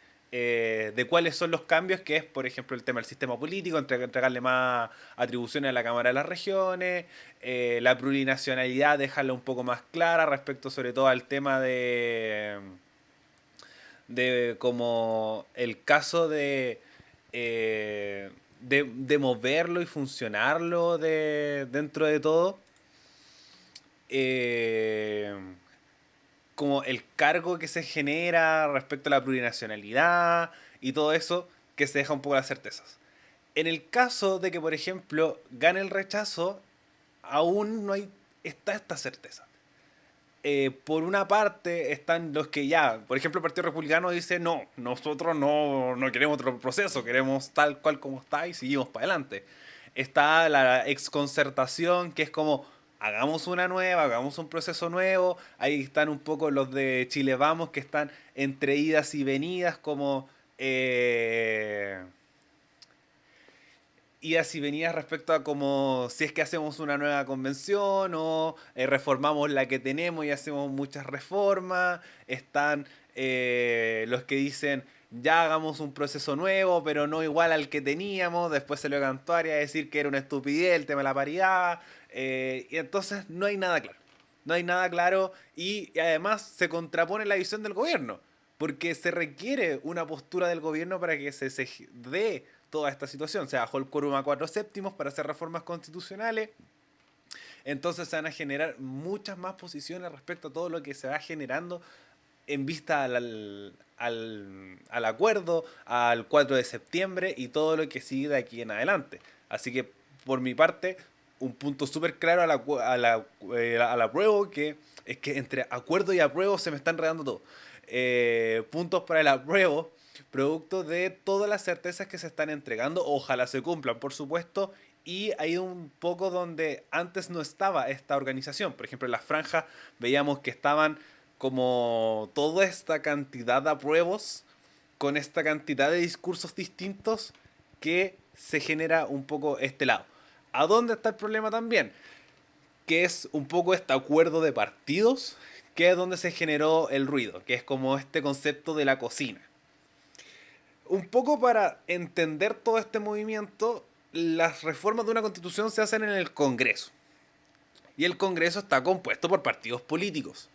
cuáles son los cambios, que es, por ejemplo, el tema del sistema político, entregarle más atribuciones a la Cámara de las Regiones, la plurinacionalidad, dejarla un poco más clara respecto sobre todo al tema de como el caso de moverlo y funcionarlo dentro de todo. eh, Como el cargo que se genera respecto a la plurinacionalidad y todo eso, que se deja un poco las certezas. En el caso de que, por ejemplo, gane el rechazo, aún no está esta certeza. Por una parte están los que ya, por ejemplo, el Partido Republicano dice, no, nosotros no queremos otro proceso, queremos tal cual como está y seguimos para adelante. Está la exconcertación, que es como, hagamos una nueva, hagamos un proceso nuevo. Ahí están un poco los de Chile Vamos, que están entre idas y venidas, como idas y venidas respecto a como si es que hacemos una nueva convención o reformamos la que tenemos y hacemos muchas reformas. Están los que dicen ya hagamos un proceso nuevo, pero no igual al que teníamos. Después se lo cantó a decir que era una estupidez el tema de la paridad. Y entonces no hay nada claro. No hay nada claro, y además se contrapone la visión del gobierno, porque se requiere una postura del gobierno para que se dé toda esta situación. Se bajó el quórum a 4/7 para hacer reformas constitucionales. Entonces se van a generar muchas más posiciones respecto a todo lo que se va generando en vista al acuerdo, al 4 de septiembre y todo lo que sigue de aquí en adelante. Así que, por mi parte, un punto súper claro a la apruebo, que es que entre acuerdo y apruebo se me está enredando todo. Puntos para el apruebo, producto de todas las certezas que se están entregando, ojalá se cumplan, por supuesto, y hay un poco donde antes no estaba esta organización. Por ejemplo, en las franjas veíamos que estaban como toda esta cantidad de apruebos con esta cantidad de discursos distintos, que se genera un poco este lado. ¿A dónde está el problema también? Que es un poco este acuerdo de partidos, que es donde se generó el ruido, que es como este concepto de la cocina. Un poco para entender todo este movimiento, las reformas de una constitución se hacen en el Congreso. Y el Congreso está compuesto por partidos políticos.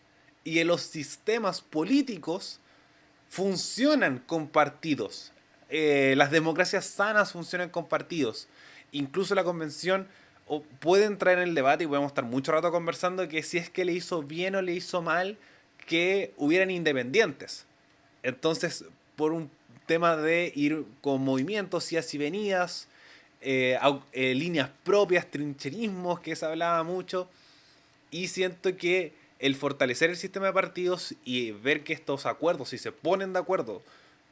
Y en los sistemas políticos funcionan con partidos. Las democracias sanas funcionan con partidos. Incluso la convención puede entrar en el debate, y podemos estar mucho rato conversando, que si es que le hizo bien o le hizo mal que hubieran independientes. Entonces, por un tema de ir con movimientos, idas y venidas, líneas propias, trincherismos, que se hablaba mucho, y siento que el fortalecer el sistema de partidos y ver que estos acuerdos, si se ponen de acuerdo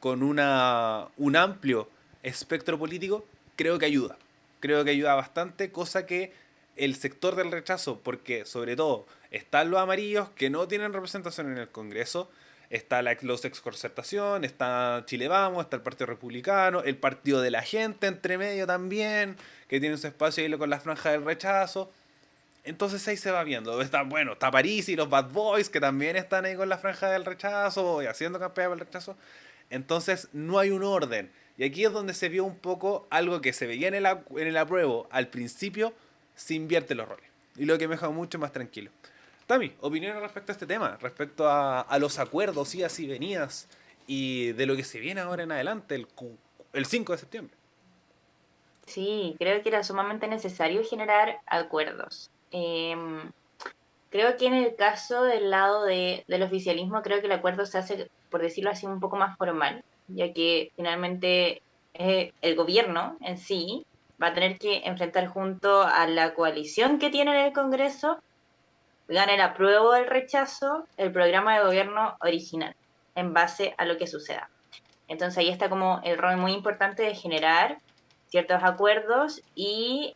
con un amplio espectro político, creo que ayuda. Creo que ayuda bastante, cosa que el sector del rechazo, porque sobre todo están los amarillos que no tienen representación en el Congreso, está los ex concertación, está Chile Vamos, está el Partido Republicano, el Partido de la Gente entre medio también, que tiene su espacio ahí con la franja del rechazo. Entonces ahí se va viendo. Está, bueno, está París y los Bad Boys, que también están ahí con la franja del rechazo y haciendo campaña por el rechazo. Entonces no hay un orden. Y aquí es donde se vio un poco algo que se veía en el apruebo al principio, se invierte los roles. Y lo que me dejó mucho más tranquilo. Tami, opiniones respecto a este tema, respecto a los acuerdos, idas y venidas, y de lo que se viene ahora en adelante, el 5 de septiembre. Sí, creo que era sumamente necesario generar acuerdos. Creo que en el caso del lado del oficialismo, creo que el acuerdo se hace, por decirlo así, un poco más formal, ya que finalmente el gobierno en sí va a tener que enfrentar junto a la coalición que tiene en el Congreso, gane el apruebo o el rechazo, el programa de gobierno original, en base a lo que suceda. Entonces ahí está como el rol muy importante de generar ciertos acuerdos y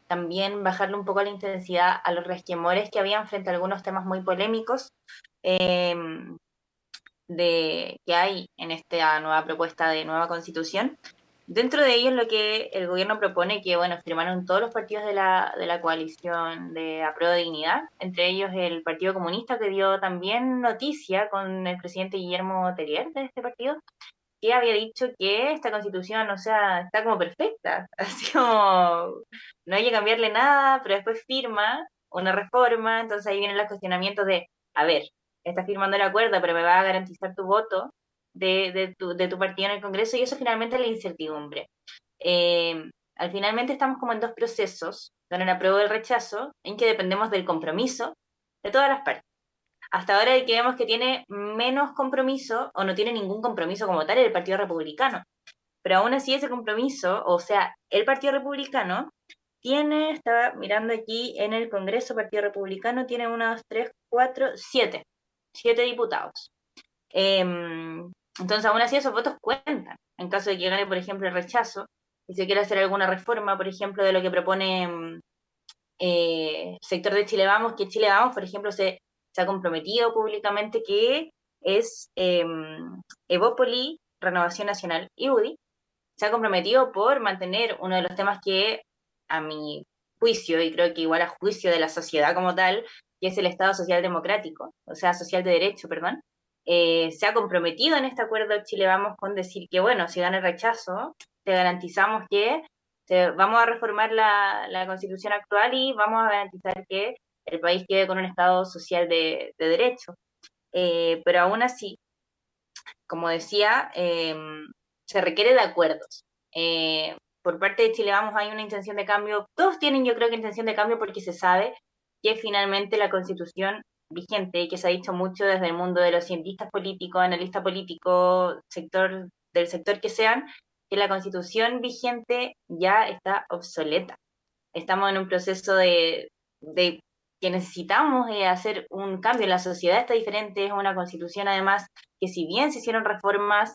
también bajarle un poco la intensidad a los resquemores que habían frente a algunos temas muy polémicos eh, que hay en esta nueva propuesta de nueva constitución. Dentro de ellos lo que el gobierno propone, que bueno, firmaron todos los partidos de la coalición de Apruebo Dignidad, entre ellos el Partido Comunista, que dio también noticia con el presidente Guillermo Tellier de este partido, que había dicho que esta constitución, o sea, está como perfecta, así como no hay que cambiarle nada, pero después firma una reforma, entonces ahí vienen los cuestionamientos de, a ver, estás firmando el acuerdo, pero me va a garantizar tu voto de tu partido en el Congreso, y eso finalmente es la incertidumbre. Al finalmente estamos como en dos procesos, con el apruebo y el rechazo, en que dependemos del compromiso de todas las partes. Hasta ahora el que vemos que tiene menos compromiso o no tiene ningún compromiso como tal es el Partido Republicano. Pero aún así ese compromiso, o sea, el Partido Republicano tiene, estaba mirando aquí en el Congreso, Partido Republicano tiene unos 3, 4, 7 diputados. Entonces aún así esos votos cuentan. En caso de que gane, por ejemplo, el rechazo, y se quiera hacer alguna reforma, por ejemplo, de lo que propone sector de Chile Vamos, que Chile Vamos, por ejemplo, se ha comprometido públicamente que es Evópoli, Renovación Nacional y UDI, se ha comprometido por mantener uno de los temas que, a mi juicio, y creo que igual a juicio de la sociedad como tal, que es el Estado Social Democrático, o sea, social de derecho, perdón, se ha comprometido en este acuerdo Chile Vamos con decir que, bueno, si gana el rechazo, te garantizamos que vamos a reformar la constitución actual y vamos a garantizar que el país quede con un Estado social de derecho. Pero aún así, como decía, se requiere de acuerdos. Por parte de Chile Vamos hay una intención de cambio, todos tienen yo creo que intención de cambio porque se sabe que finalmente la constitución vigente, que se ha dicho mucho desde el mundo de los cientistas políticos, analistas políticos, del sector que sean, que la constitución vigente ya está obsoleta. Estamos en un proceso de que necesitamos hacer un cambio. La sociedad está diferente, es una constitución además que si bien se hicieron reformas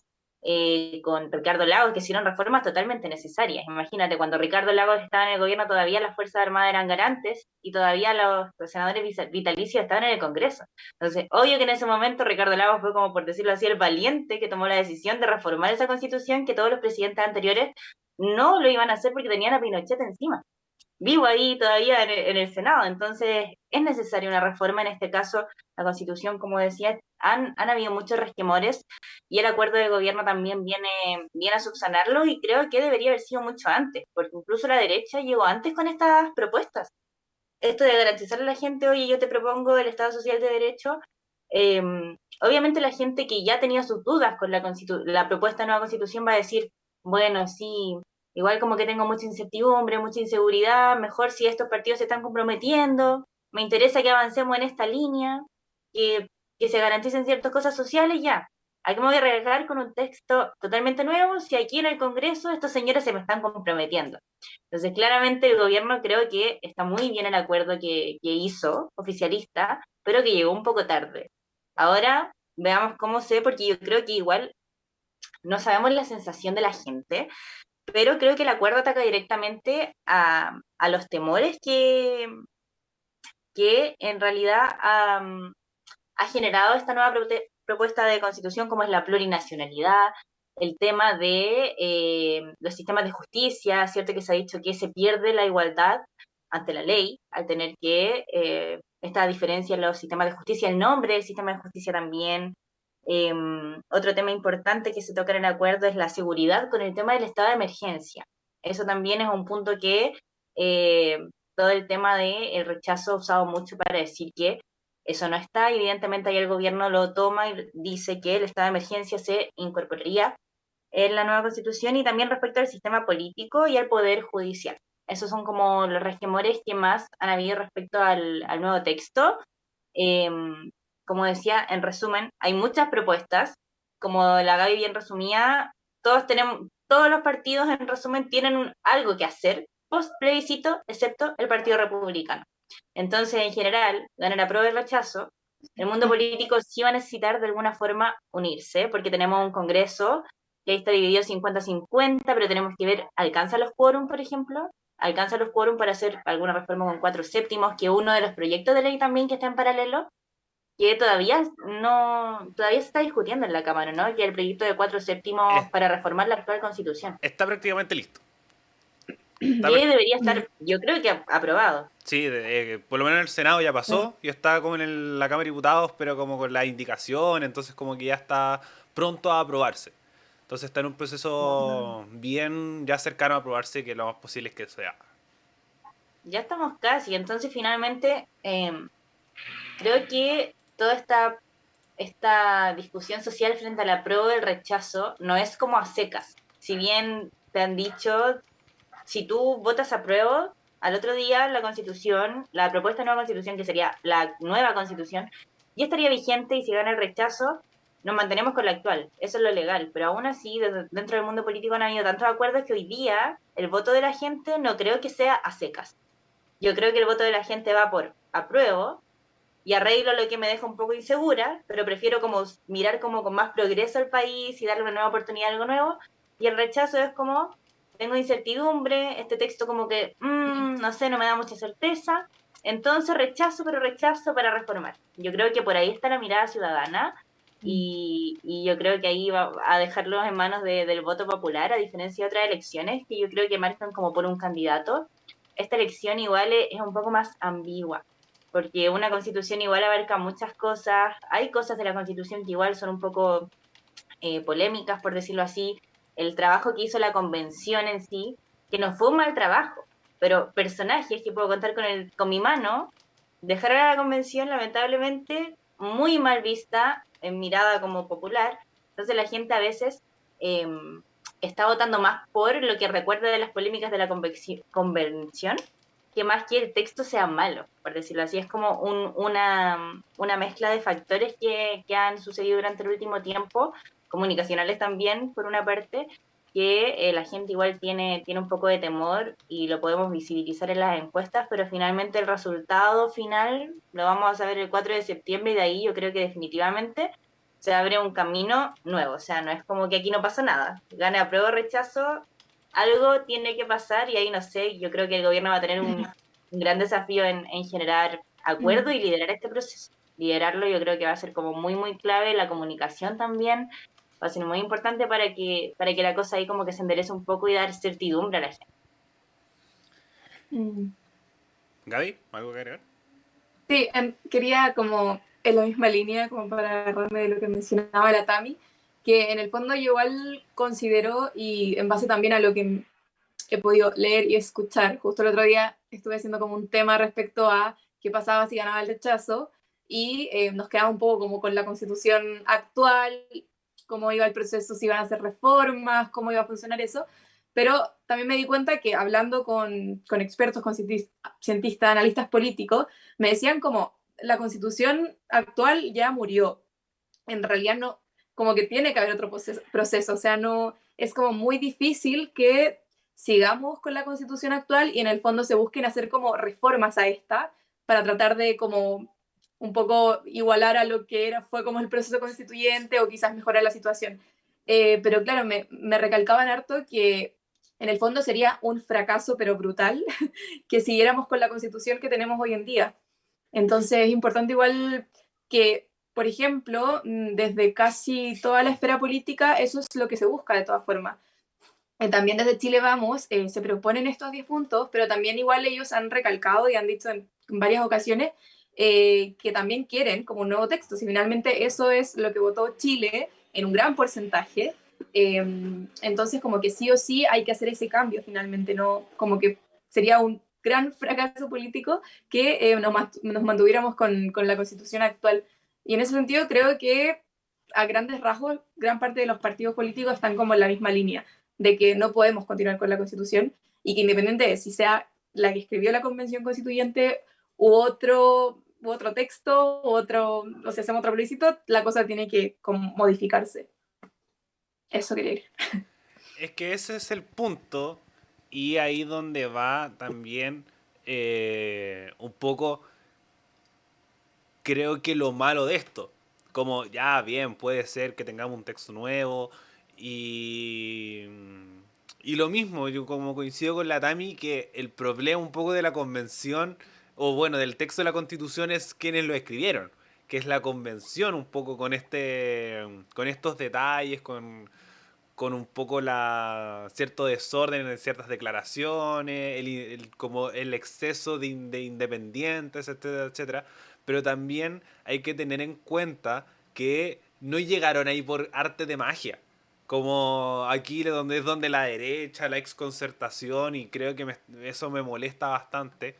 con Ricardo Lagos, que hicieron reformas totalmente necesarias. Imagínate, cuando Ricardo Lagos estaba en el gobierno todavía las Fuerzas Armadas eran garantes y todavía los senadores vitalicios estaban en el Congreso. Entonces, obvio que en ese momento Ricardo Lagos fue como, por decirlo así, el valiente que tomó la decisión de reformar esa constitución que todos los presidentes anteriores no lo iban a hacer porque tenían a Pinochet encima vivo ahí todavía en el Senado. Entonces, es necesaria una reforma. En este caso, la Constitución, como decía, han habido muchos resquemores y el acuerdo de gobierno también viene a subsanarlo y creo que debería haber sido mucho antes, porque incluso la derecha llegó antes con estas propuestas. Esto de garantizarle a la gente, oye, yo te propongo el Estado Social de Derecho, eh, obviamente la gente que ya tenía sus dudas con la propuesta de nueva Constitución va a decir, bueno, sí, igual como que tengo mucha incertidumbre, mucha inseguridad, mejor si estos partidos se están comprometiendo, me interesa que avancemos en esta línea, que, que se garanticen ciertas cosas sociales, ya. Aquí me voy a arreglar con un texto totalmente nuevo si aquí en el Congreso estos señores se me están comprometiendo. Entonces, claramente el gobierno creo que está muy bien el acuerdo que hizo, oficialista, pero que llegó un poco tarde. Ahora veamos cómo se, porque yo creo que igual no sabemos la sensación de la gente, pero creo que el acuerdo ataca directamente a los temores que en realidad ha generado esta nueva propuesta de constitución, como es la plurinacionalidad, el tema de los sistemas de justicia, ¿cierto? Que se ha dicho que se pierde la igualdad ante la ley al tener que esta diferencia en los sistemas de justicia, el nombre del sistema de justicia también. Otro tema importante que se toca en el acuerdo es la seguridad con el tema del estado de emergencia. Eso también es un punto que eh, todo el tema del rechazo usado mucho para decir que eso no está, y evidentemente ahí el gobierno lo toma y dice que el estado de emergencia se incorporaría en la nueva constitución, y también respecto al sistema político y al poder judicial. Esos son como los resquemores que más han habido respecto al nuevo texto. Eh, Como decía, en resumen, hay muchas propuestas. Como la Gaby bien resumía, todos los partidos en resumen tienen algo que hacer post plebiscito, excepto el Partido Republicano. Entonces, en general, ganar apruebo y rechazo, el mundo político sí va a necesitar de alguna forma unirse, porque tenemos un Congreso que ahí está dividido 50-50, pero tenemos que ver, ¿alcanza los quórum, por ejemplo? ¿Alcanza los quórum para hacer alguna reforma con 4/7, que uno de los proyectos de ley también que está en paralelo, que todavía se está discutiendo en la Cámara, ¿no? Que el proyecto de 4/7 Es- para reformar la actual Constitución, Está prácticamente listo. que debería estar, yo creo que aprobado. Sí, por lo menos en el Senado ya pasó, y está como en la Cámara de Diputados, pero como con la indicación, entonces como que ya está pronto a aprobarse. Entonces está en un proceso bien ya cercano a aprobarse, que lo más posible es que sea. Ya estamos casi, entonces finalmente creo que toda esta discusión social frente a la prueba del rechazo no es como a secas. Si bien te han dicho, si tú votas a prueba, al otro día la constitución, la propuesta de nueva constitución, que sería la nueva constitución, ya estaría vigente, y si gana el rechazo, nos mantenemos con la actual. Eso es lo legal. Pero aún así, dentro del mundo político han habido tantos acuerdos que hoy día el voto de la gente no creo que sea a secas. Yo creo que el voto de la gente va por apruebo, y arreglo lo que me deja un poco insegura, pero prefiero como mirar como con más progreso al país y darle una nueva oportunidad a algo nuevo. Y el rechazo es como, tengo incertidumbre, este texto como que, no sé, no me da mucha certeza, entonces rechazo, pero rechazo para reformar. Yo creo que por ahí está la mirada ciudadana, y yo creo que ahí va a dejarlo en manos del voto popular, a diferencia de otras elecciones que yo creo que marcan como por un candidato. Esta elección igual es un poco más ambigua, porque una constitución igual abarca muchas cosas. Hay cosas de la constitución que igual son un poco polémicas, por decirlo así. El trabajo que hizo la convención en sí, que no fue un mal trabajo, pero personajes que puedo contar con mi mano, dejaron a la convención lamentablemente muy mal vista, en mirada como popular. Entonces la gente a veces eh, está votando más por lo que recuerda de las polémicas de la convención, que más que el texto sea malo, por decirlo así. Es como una mezcla de factores que han sucedido durante el último tiempo, comunicacionales también, por una parte, que la gente igual tiene un poco de temor, y lo podemos visibilizar en las encuestas, pero finalmente el resultado final lo vamos a saber el 4 de septiembre, y de ahí yo creo que definitivamente se abre un camino nuevo. O sea, no es como que aquí no pasa nada. Gane apruebo o rechazo, algo tiene que pasar, y ahí no sé, yo creo que el gobierno va a tener un gran desafío en generar acuerdo y liderar este proceso. Liderarlo yo creo que va a ser como muy, muy clave, la comunicación también va a ser muy importante para que la cosa ahí como que se enderece un poco y dar certidumbre a la gente. Gaby, ¿algo que agregar? Sí, quería como en la misma línea, como para agarrarme de lo que mencionaba la Tami, que en el fondo yo igual considero, y en base también a lo que he podido leer y escuchar, justo el otro día estuve haciendo como un tema respecto a qué pasaba si ganaba el rechazo, y nos quedaba un poco como con la constitución actual, cómo iba el proceso, si iban a hacer reformas, cómo iba a funcionar eso. Pero también me di cuenta que hablando con expertos, con cientistas, analistas políticos, me decían como la constitución actual ya murió. En realidad no, como que tiene que haber otro proceso, o sea, no, es como muy difícil que sigamos con la constitución actual y en el fondo se busquen hacer como reformas a esta para tratar de como un poco igualar a lo que fue como el proceso constituyente o quizás mejorar la situación. pero claro, me recalcaban harto que en el fondo sería un fracaso, pero brutal, que siguiéramos con la constitución que tenemos hoy en día. Entonces es importante igual que, por ejemplo, desde casi toda la esfera política, eso es lo que se busca de todas formas. También desde Chile Vamos se proponen estos 10 puntos, pero también igual ellos han recalcado y han dicho en varias ocasiones que también quieren como un nuevo texto. Si finalmente eso es lo que votó Chile en un gran porcentaje, entonces como que sí o sí hay que hacer ese cambio finalmente, ¿no? Como que sería un gran fracaso político que nos mantuviéramos con la constitución actual. Y en ese sentido creo que a grandes rasgos gran parte de los partidos políticos están como en la misma línea de que no podemos continuar con la Constitución y que independiente de si sea la que escribió la Convención Constituyente u otro texto, o si hacemos otro plebiscito, la cosa tiene que como modificarse. Eso quería decir. Es que ese es el punto y ahí donde va también un poco, creo que lo malo de esto. Como ya bien, puede ser que tengamos un texto nuevo y... Y lo mismo, yo como coincido con la Tami, que el problema un poco de la convención, o bueno, del texto de la constitución es quienes lo escribieron, que es la convención un poco con con estos detalles, con un poco cierto desorden en ciertas declaraciones, como el exceso de independientes, etcétera, etcétera. Pero también hay que tener en cuenta que no llegaron ahí por arte de magia. Como aquí donde es donde la derecha, la exconcertación, y creo que eso me molesta bastante,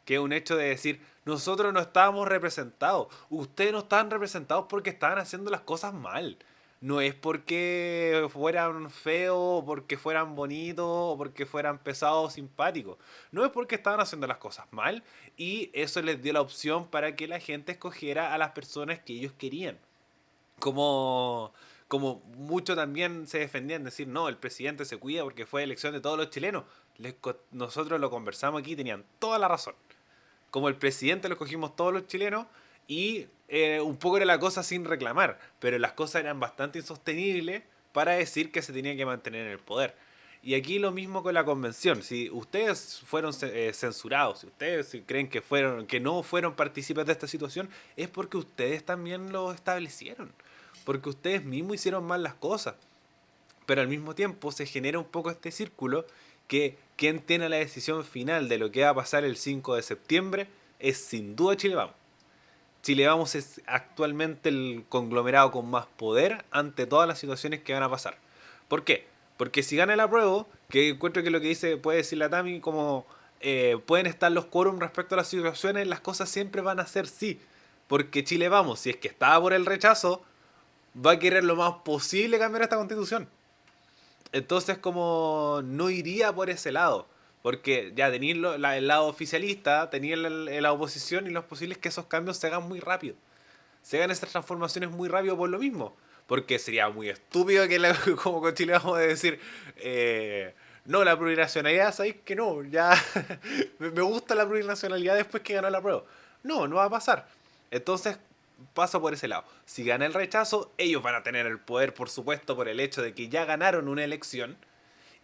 que es un hecho de decir, nosotros no estábamos representados, ustedes no estaban representados porque estaban haciendo las cosas mal. No es porque fueran feos, o porque fueran bonitos, o porque fueran pesados o simpáticos. No es porque estaban haciendo las cosas mal y eso les dio la opción para que la gente escogiera a las personas que ellos querían. Como, como mucho también se defendían, decir, no, el presidente se cuida porque fue elección de todos los chilenos. Nosotros lo conversamos aquí, tenían toda la razón. Como el presidente lo escogimos todos los chilenos y un poco era la cosa sin reclamar, pero las cosas eran bastante insostenibles para decir que se tenía que mantener en el poder. Y aquí lo mismo con la convención. Si ustedes fueron censurados, si ustedes creen que no fueron partícipes de esta situación, es porque ustedes también lo establecieron. Porque ustedes mismos hicieron mal las cosas. Pero al mismo tiempo se genera un poco este círculo que quien tiene la decisión final de lo que va a pasar el 5 de septiembre es sin duda Chile Vamos. Chile Vamos es actualmente el conglomerado con más poder ante todas las situaciones que van a pasar. ¿Por qué? Porque si gana el apruebo, que encuentro que lo que puede decir la Tami, como pueden estar los quórum respecto a las situaciones, las cosas siempre van a ser sí. Porque Chile Vamos, si es que estaba por el rechazo, va a querer lo más posible cambiar esta constitución. Entonces como no iría por ese lado. Porque ya tenéis el lado oficialista, tenéis la oposición y lo posible es que esos cambios se hagan muy rápido. Se hagan esas transformaciones muy rápido por lo mismo. Porque sería muy estúpido que como con Chile vamos a decir, no, la plurinacionalidad, ¿sabéis que no? Ya me gusta la plurinacionalidad después que ganó la prueba. No, no va a pasar. Entonces pasa por ese lado. Si gana el rechazo, ellos van a tener el poder, por supuesto, por el hecho de que ya ganaron una elección.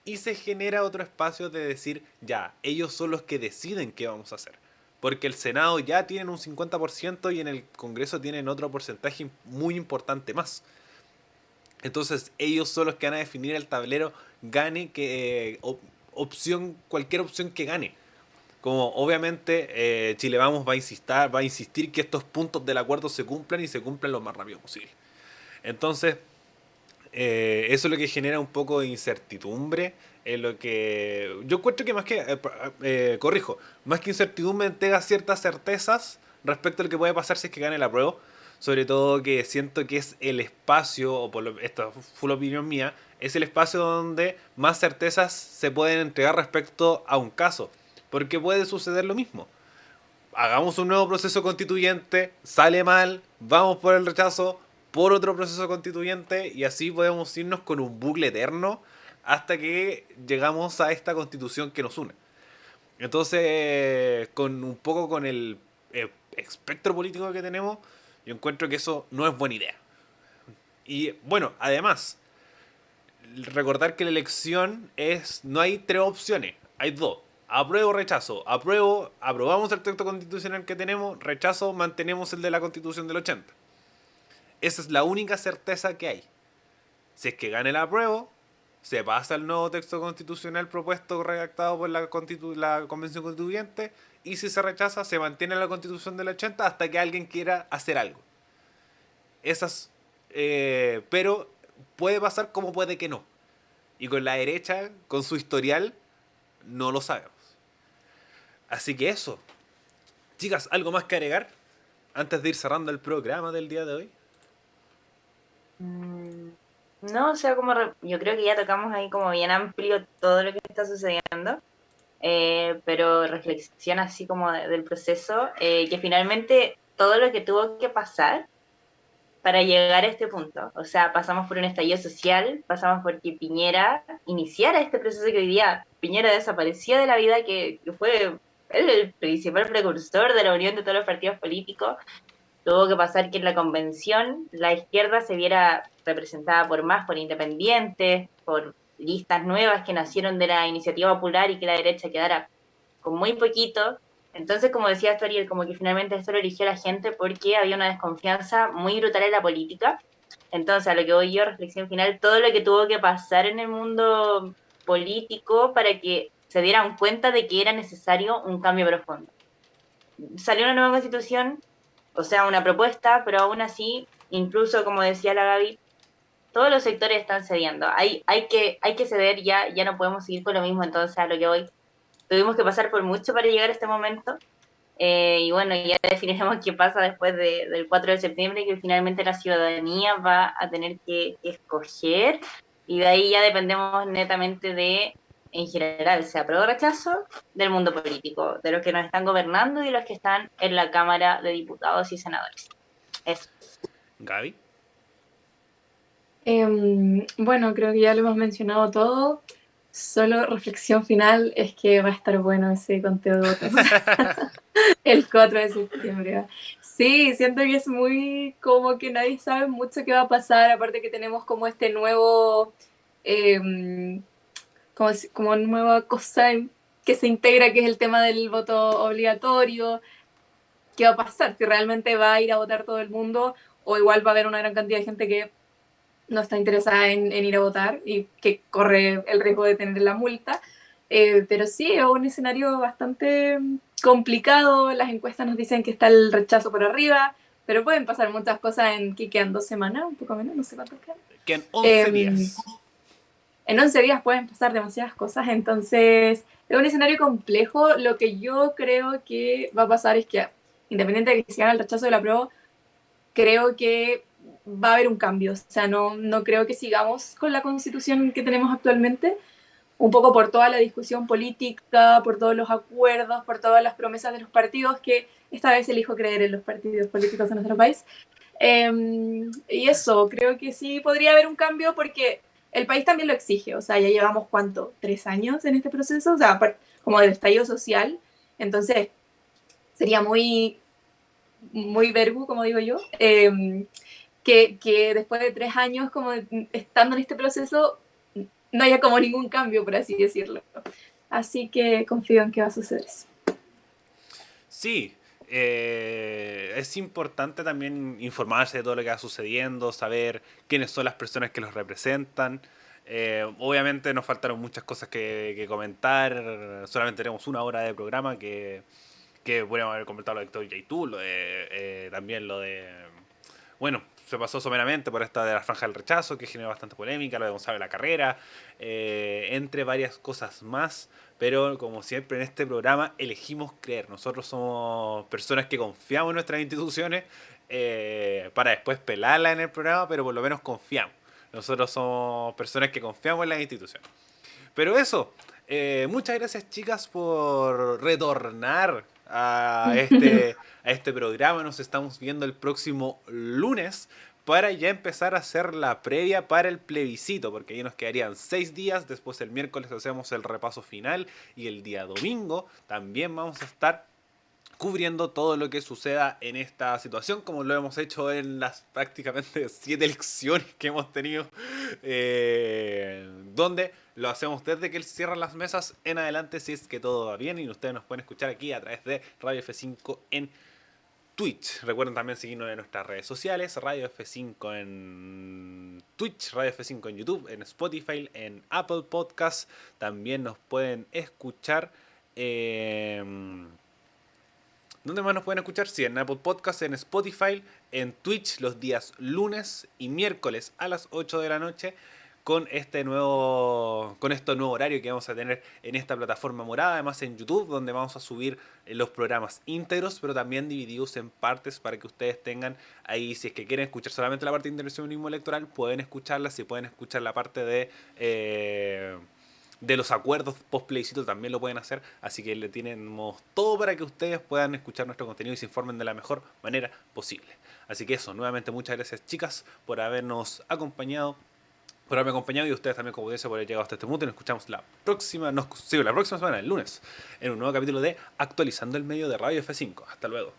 Y se genera otro espacio de decir, ya, ellos son los que deciden qué vamos a hacer. Porque el Senado ya tienen un 50% y en el Congreso tienen otro porcentaje muy importante más. Entonces ellos son los que van a definir el tablero, gane cualquier opción que gane. Como obviamente Chile Vamos va a insistir que estos puntos del acuerdo se cumplan y se cumplan lo más rápido posible. Entonces, eso es lo que genera un poco de incertidumbre en lo que yo encuentro que corrijo, más que incertidumbre entrega ciertas certezas respecto a lo que puede pasar si es que gane la prueba, sobre todo que siento que es el espacio, esta fue la opinión mía, es el espacio donde más certezas se pueden entregar respecto a un caso, porque puede suceder lo mismo. Hagamos un nuevo proceso constituyente, sale mal, vamos por el rechazo, por otro proceso constituyente y así podemos irnos con un bucle eterno hasta que llegamos a esta constitución que nos une. Entonces, con un poco con el espectro político que tenemos, yo encuentro que eso no es buena idea. Y bueno, además, recordar que la elección no hay 3 opciones, hay 2. Apruebo o rechazo. Aprobamos el texto constitucional que tenemos, rechazo, mantenemos el de la Constitución del 80. Esa es la única certeza que hay. Si es que gana el apruebo, se pasa el nuevo texto constitucional propuesto, redactado por la Convención Constituyente, y si se rechaza, se mantiene la Constitución del 80 hasta que alguien quiera hacer algo. Pero puede pasar como puede que no. Y con la derecha, con su historial, no lo sabemos. Así que eso. Chicas, ¿algo más que agregar antes de ir cerrando el programa del día de hoy? No, o sea, yo creo que ya tocamos ahí como bien amplio todo lo que está sucediendo, pero reflexión así como del proceso, que finalmente todo lo que tuvo que pasar para llegar a este punto, o sea, pasamos por un estallido social, pasamos por que Piñera iniciara este proceso que hoy día Piñera desapareció de la vida, que fue el principal precursor de la unión de todos los partidos políticos. Tuvo que pasar que en la convención la izquierda se viera representada por independientes, por listas nuevas que nacieron de la iniciativa popular, y que la derecha quedara con muy poquito. Entonces, como decía Ariel, como que finalmente esto lo eligió la gente porque había una desconfianza muy brutal en la política. Entonces, a lo que voy yo, reflexión final, todo lo que tuvo que pasar en el mundo político para que se dieran cuenta de que era necesario un cambio profundo. Salió una nueva constitución, o sea, una propuesta, pero aún así, incluso como decía la Gaby, todos los sectores están cediendo. Hay que ceder ya no podemos seguir con lo mismo. Entonces, a lo que voy, tuvimos que pasar por mucho para llegar a este momento. Y bueno, ya definiremos qué pasa después del 4 de septiembre, que finalmente la ciudadanía va a tener que escoger, y de ahí ya dependemos netamente de, en general, sea apruebo o rechazo, del mundo político, de los que nos están gobernando y los que están en la Cámara de Diputados y Senadores. Eso. Gaby. Bueno, creo que ya lo hemos mencionado todo. Solo reflexión final es que va a estar bueno ese conteo de votos el 4 de septiembre. Sí, siento que es muy como que nadie sabe mucho qué va a pasar, aparte que tenemos como este nuevo, como nueva cosa que se integra, que es el tema del voto obligatorio. ¿Qué va a pasar? Si realmente va a ir a votar todo el mundo, o igual va a haber una gran cantidad de gente que no está interesada en ir a votar y que corre el riesgo de tener la multa. Pero sí, es un escenario bastante complicado. Las encuestas nos dicen que está el rechazo por arriba, pero pueden pasar muchas cosas en que quedan 2 semanas, un poco menos, no sé cuánto quedan. Quedan 11 días. En 11 días pueden pasar demasiadas cosas, entonces es un escenario complejo. Lo que yo creo que va a pasar es que, independiente de que se haga el rechazo de la prueba, creo que va a haber un cambio. O sea, no creo que sigamos con la constitución que tenemos actualmente, un poco por toda la discusión política, por todos los acuerdos, por todas las promesas de los partidos, que esta vez elijo creer en los partidos políticos de nuestro país. Y eso, creo que sí podría haber un cambio porque el país también lo exige. O sea, ya llevamos, ¿cuánto? 3 años en este proceso, o sea, como del estallido social. Entonces, sería muy vergu, como digo yo, que después de 3 años como estando en este proceso no haya como ningún cambio, por así decirlo. Así que confío en que va a suceder eso. Sí, es importante también informarse de todo lo que va sucediendo, saber quiénes son las personas que los representan. Obviamente nos faltaron muchas cosas que comentar, solamente tenemos 1 hora de programa que podríamos haber comentado lo de Héctor Yaitul, también lo de... Bueno, se pasó someramente por esta de la franja del rechazo, que generó bastante polémica, lo de Gonzalo de la Carrera, entre varias cosas más. Pero como siempre en este programa elegimos creer. Nosotros somos personas que confiamos en nuestras instituciones, para después pelarla en el programa, pero por lo menos confiamos. Nosotros somos personas que confiamos en las instituciones. Pero eso, muchas gracias chicas por retornar a este programa. Nos estamos viendo el próximo lunes para ya empezar a hacer la previa para el plebiscito, porque ahí nos quedarían 6 días, después el miércoles hacemos el repaso final y el día domingo también vamos a estar cubriendo todo lo que suceda en esta situación, como lo hemos hecho en las prácticamente 7 elecciones que hemos tenido donde lo hacemos desde que cierran las mesas en adelante, si es que todo va bien, y ustedes nos pueden escuchar aquí a través de Radio F5 en Twitch. Recuerden también seguirnos en nuestras redes sociales, Radio F5 en Twitch, Radio F5 en YouTube, en Spotify, en Apple Podcasts. También nos pueden escuchar. ¿Dónde más nos pueden escuchar? Sí, en Apple Podcasts, en Spotify, en Twitch los días lunes y miércoles a las 8 de la noche. Con este nuevo horario que vamos a tener en esta plataforma morada, además en YouTube, donde vamos a subir los programas íntegros, pero también divididos en partes para que ustedes tengan ahí, si es que quieren escuchar solamente la parte de intervencionismo electoral, pueden escucharla. Si pueden escuchar la parte de los acuerdos post plebiscito, también lo pueden hacer. Así que le tenemos todo para que ustedes puedan escuchar nuestro contenido y se informen de la mejor manera posible. Así que eso, nuevamente muchas gracias, chicas, por habernos acompañado, y ustedes también, como audiencia, por haber llegado hasta este punto. Y nos escuchamos la próxima semana, el lunes, en un nuevo capítulo de Actualizando el Medio de Radio F5. Hasta luego.